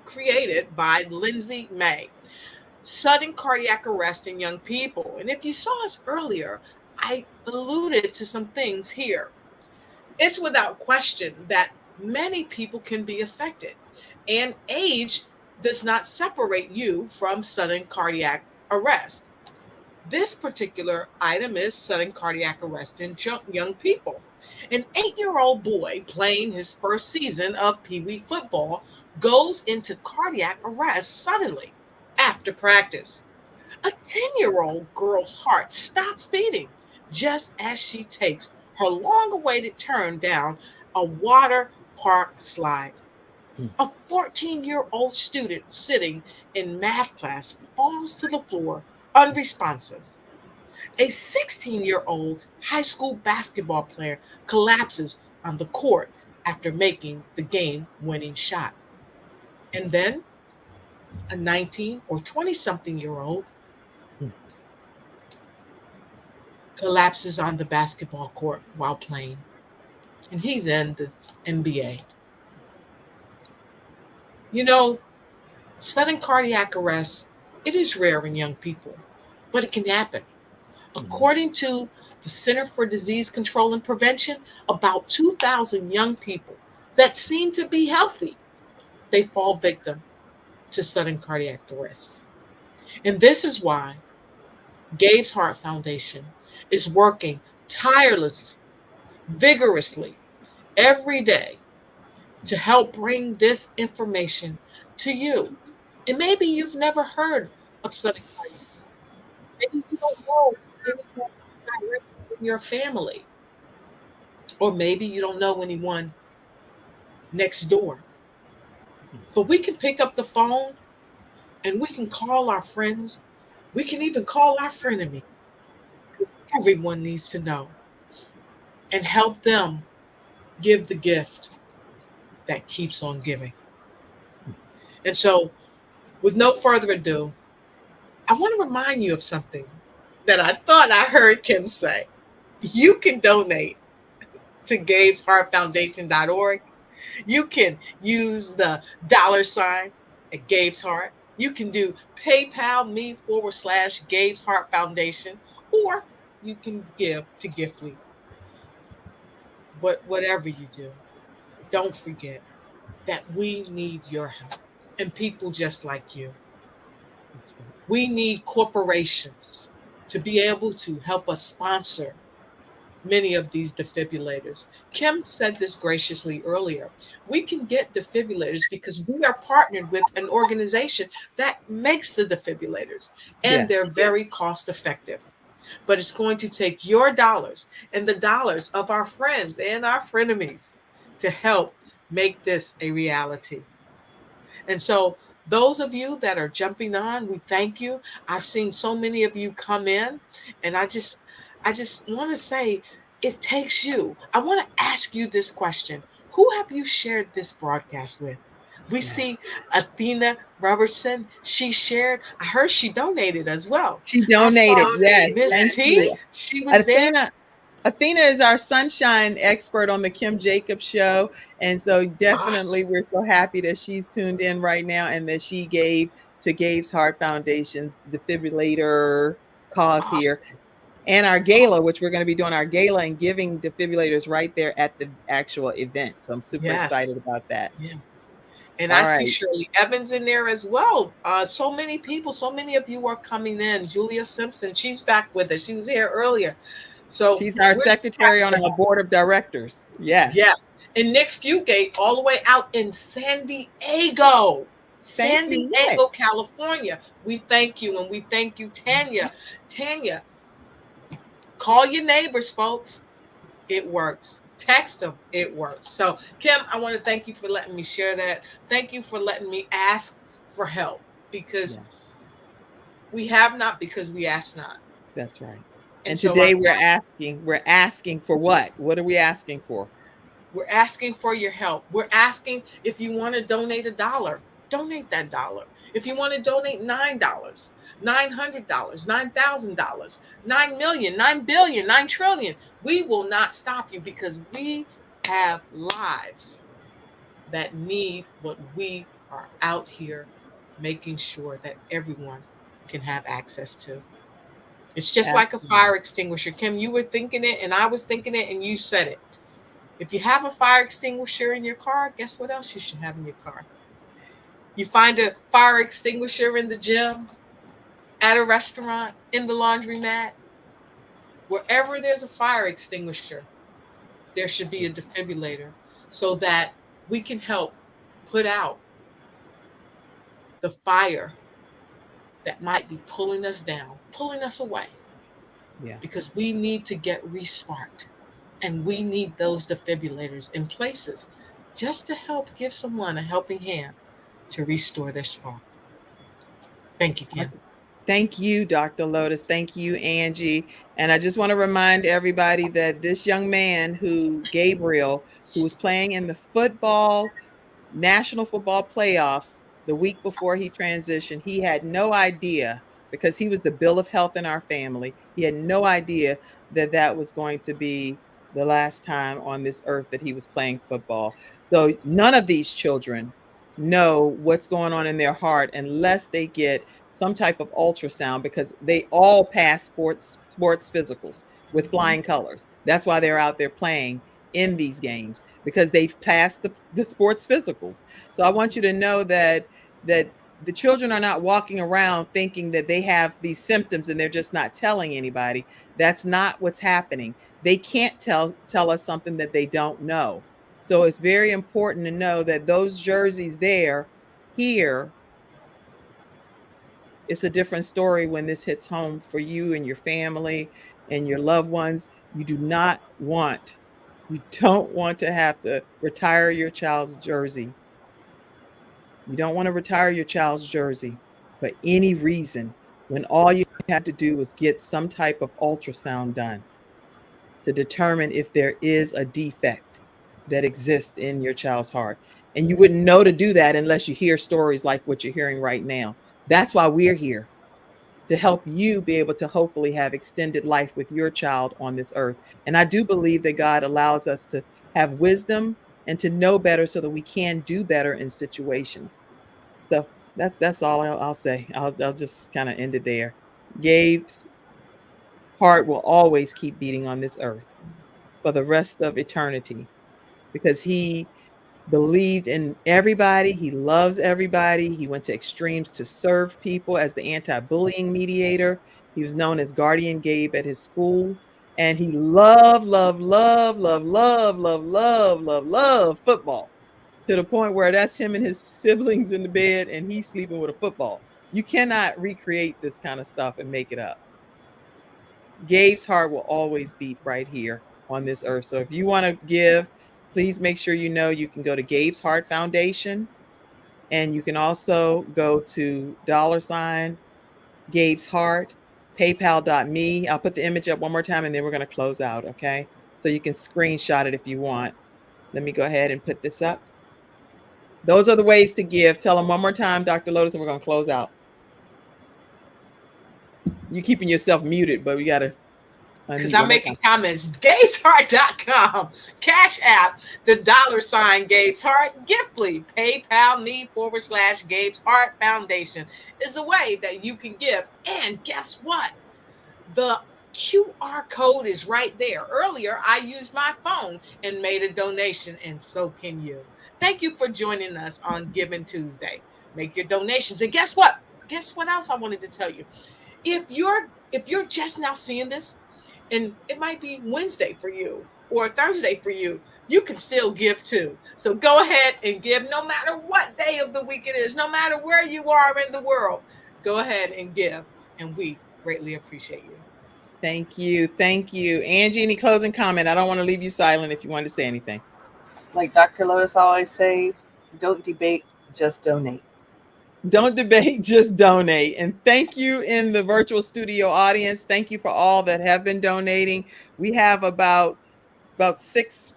created by Lindsay May, sudden cardiac arrest in young people. And if you saw us earlier, I alluded to some things here. It's without question that many people can be affected, and age does not separate you from sudden cardiac arrest. This particular item is sudden cardiac arrest in young people. An 8-year-old boy playing his first season of Pee Wee football goes into cardiac arrest suddenly after practice. A 10-year-old girl's heart stops beating just as she takes her long-awaited turn down a water park slide. A 14-year-old student sitting in math class falls to the floor unresponsive. A 16-year-old high school basketball player collapses on the court after making the game-winning shot. And then a 19 or 20-something-year-old collapses on the basketball court while playing. And he's in the NBA. You know, sudden cardiac arrest, it is rare in young people, but it can happen. According to the Center for Disease Control and Prevention, about 2,000 young people that seem to be healthy, they fall victim to sudden cardiac arrest. And this is why Gabe's Heart Foundation is working tirelessly, vigorously, every day to help bring this information to you. And maybe you've never heard of sudden cardiac arrest. Maybe you don't know anyone directly in your family. Or maybe you don't know anyone next door. But we can pick up the phone and we can call our friends. We can even call our frenemy, because everyone needs to know, and help them give the gift that keeps on giving. And so, with no further ado, I want to remind you of something that I thought I heard Kim say. You can donate to Gabe'sHeartFoundation.org. You can use the $ at Gabe's Heart. You can do PayPal me / Gabe's Heart Foundation, or you can give to Giftly. But whatever you do, don't forget that we need your help and people just like you. We need corporations to be able to help us sponsor many of these defibrillators. Kim said this graciously earlier. We can get defibrillators because we are partnered with an organization that makes the defibrillators, and they're very cost effective. But it's going to take your dollars and the dollars of our friends and our frenemies to help make this a reality. And so those of you that are jumping on, we thank you. I've seen so many of you come in, and I just want to say it takes you. I want to ask you this question. Who have you shared this broadcast with? We see Athena Robertson. She shared. I heard she donated as well. She donated, yes. Miss T, she was there. Athena is our sunshine expert on the Kim Jacobs show. And so definitely we're so happy that she's tuned in right now and that she gave to Gabe's Heart Foundation's defibrillator cause here. And our gala, which we're going to be doing our gala and giving defibrillators right there at the actual event. So I'm super excited about that. Yeah. And I see Shirley Evans in there as well. So many people, so many of you are coming in. Julia Simpson, she's back with us. She was here earlier. So she's our secretary on our board of directors. Yes. Yes. And Nick Fugate all the way out in San Diego, California. We thank you, and we thank you, Tanya. Tanya, call your neighbors, folks. It works. Text them. It works. So, Kim, I want to thank you for letting me share that. Thank you for letting me ask for help, because we have not because we ask not. That's right. And so today we're asking for what? What are we asking for? We're asking for your help. We're asking if you want to donate $1, donate that $1. If you want to donate $9, $900, $9,000, 9 million, 9 billion, 9 trillion, we will not stop you, because we have lives that need what we are out here making sure that everyone can have access to. It's just like a fire extinguisher. Kim, you were thinking it, and I was thinking it, and you said it. If you have a fire extinguisher in your car, guess what else you should have in your car? You find a fire extinguisher in the gym, at a restaurant, in the laundromat. Wherever there's a fire extinguisher, there should be a defibrillator, so that we can help put out the fire that might be pulling us down, pulling us away. Yeah. Because we need to get resparked, and we need those defibrillators in places just to help give someone a helping hand to restore their spark. Thank you, Kim. Thank you, Dr. Lotus. Thank you, Angie. And I just want to remind everybody that this young man Gabriel, who was playing in the National Football Playoffs the week before he transitioned, he had no idea, because he was the bill of health in our family. He had no idea that that was going to be the last time on this earth that he was playing football. So none of these children know what's going on in their heart unless they get some type of ultrasound, because they all pass sports physicals with flying colors. That's why they're out there playing in these games, because they've passed the sports physicals. So I want you to know that the children are not walking around thinking that they have these symptoms and they're just not telling anybody. That's not what's happening. They can't tell us something that they don't know. So it's very important to know that those jerseys here, it's a different story when this hits home for you and your family and your loved ones. You don't want to have to retire your child's jersey. You don't want to retire your child's jersey for any reason, when all you have to do is get some type of ultrasound done to determine if there is a defect that exists in your child's heart. And you wouldn't know to do that unless you hear stories like what you're hearing right now. That's why we're here, to help you be able to hopefully have extended life with your child on this earth. And I do believe that God allows us to have wisdom and to know better so that we can do better in situations. So that's all I'll say. I'll just kind of end it there. Gabe's heart will always keep beating on this earth for the rest of eternity because he believed in everybody. He loves everybody. He went to extremes to serve people as the anti-bullying mediator. He was known as Guardian Gabe at his school. And he loved football to the point where that's him and his siblings in the bed and he's sleeping with a football. You cannot recreate this kind of stuff and make it up. Gabe's heart will always beat right here on this earth. So if you want to give, please make sure you know you can go to Gabe's Heart Foundation, and you can also go to $ Gabe's Heart, paypal.me. I'll put the image up one more time and then we're going to close out, okay? So you can screenshot it if you want. Let me go ahead and put this up. Those are the ways to give. Tell them one more time, Dr. Lotus, and we're going to close out. You're keeping yourself muted, but we got to. Because I'm making comments. Gabe'sHeart.com, Cash App, the $ Gabe's Heart, Giftly, PayPal me / Gabe's Heart Foundation is a way that you can give. And guess what? The QR code is right there. Earlier, I used my phone and made a donation, and so can you. Thank you for joining us on Giving Tuesday. Make your donations. And guess what? Guess what else I wanted to tell you? If you're just now seeing this, and it might be Wednesday for you or Thursday for you, you can still give too. So go ahead and give no matter what day of the week it is, no matter where you are in the world. Go ahead and give, and we greatly appreciate you. Thank you. Thank you. Angie, any closing comment? I don't want to leave you silent if you want to say anything. Like Dr. Lotus always say, don't debate, just donate. Don't debate, just donate. And thank you in the virtual studio audience. Thank you for all that have been donating. We have about 6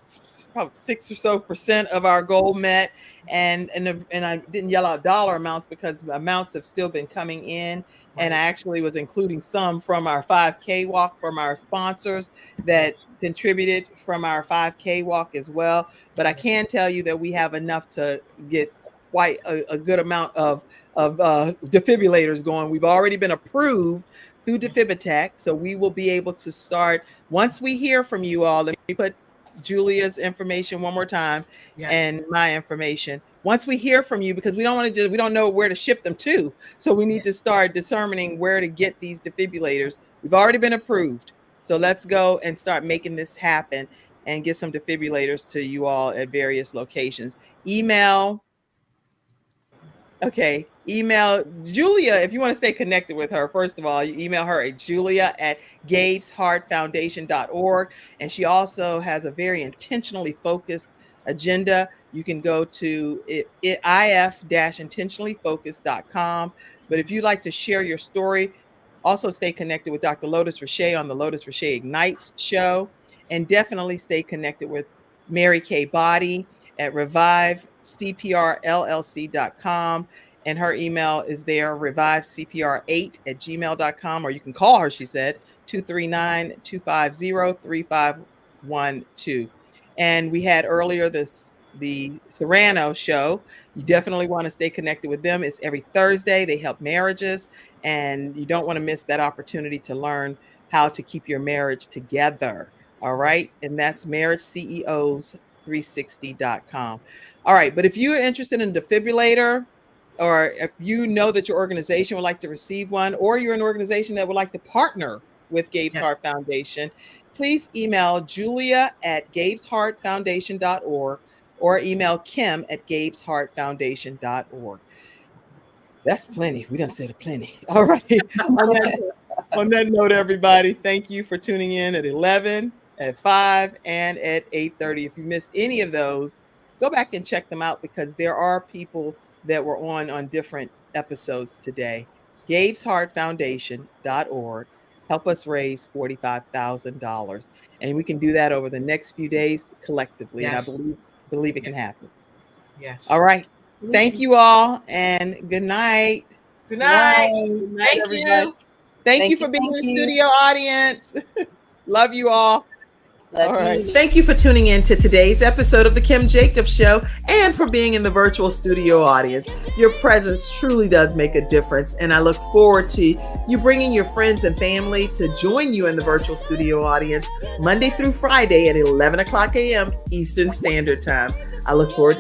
or so % of our goal met. And I didn't yell out dollar amounts because the amounts have still been coming in. Right. And I actually was including some from our 5K walk from our sponsors that contributed from our 5K walk as well. But I can tell you that we have enough to get quite a good amount of defibrillators going. We've already been approved through Defibitech, so we will be able to start once we hear from you all. Let me put Julia's information one more time. Yes. And my information. Once we hear from you, because we don't know where to ship them to, so we need to start determining where to get these defibrillators. We've already been approved, so let's go and start making this happen and get some defibrillators to you all at various locations. Email Julia, if you want to stay connected with her, first of all, you email her at julia@gabesheartfoundation.org. And she also has a very intentionally focused agenda. You can go to if-intentionallyfocused.com. But if you'd like to share your story, also stay connected with Dr. Lotus Rashay on the Lotus Rashay Ignites show. And definitely stay connected with Mary Kay Body at revivecprllc.com. And her email is there, revivecpr8@gmail.com, or you can call her, she said, 239-250-3512. And we had earlier the Serrano show. You definitely want to stay connected with them. It's every Thursday. They help marriages, and you don't want to miss that opportunity to learn how to keep your marriage together. All right. And that's marriageceos360.com. All right. But if you're interested in a defibrillator, or if you know that your organization would like to receive one, or you're an organization that would like to partner with Gabe's Heart Foundation, please email julia@gabesheartfoundation.org or email kim@gabesheartfoundation.org. That's plenty. We done said a plenty. All right. On that note, everybody, thank you for tuning in at 11, at 5, and at 8:30. If you missed any of those, go back and check them out, because there are people that were on different episodes today. Gabe'sHeartFoundation.org. Help us raise $45,000. And we can do that over the next few days collectively. Yes. And I believe it can happen. Yes. All right. Thank you all, and good night. Good night. Good night. Thank everybody. you. Thank you for being in the studio, audience. Love you all. All right. Thank you for tuning in to today's episode of The Kim Jacobs Show and for being in the virtual studio audience. Your presence truly does make a difference, and I look forward to you bringing your friends and family to join you in the virtual studio audience Monday through Friday at 11 o'clock a.m. Eastern Standard Time. I look forward to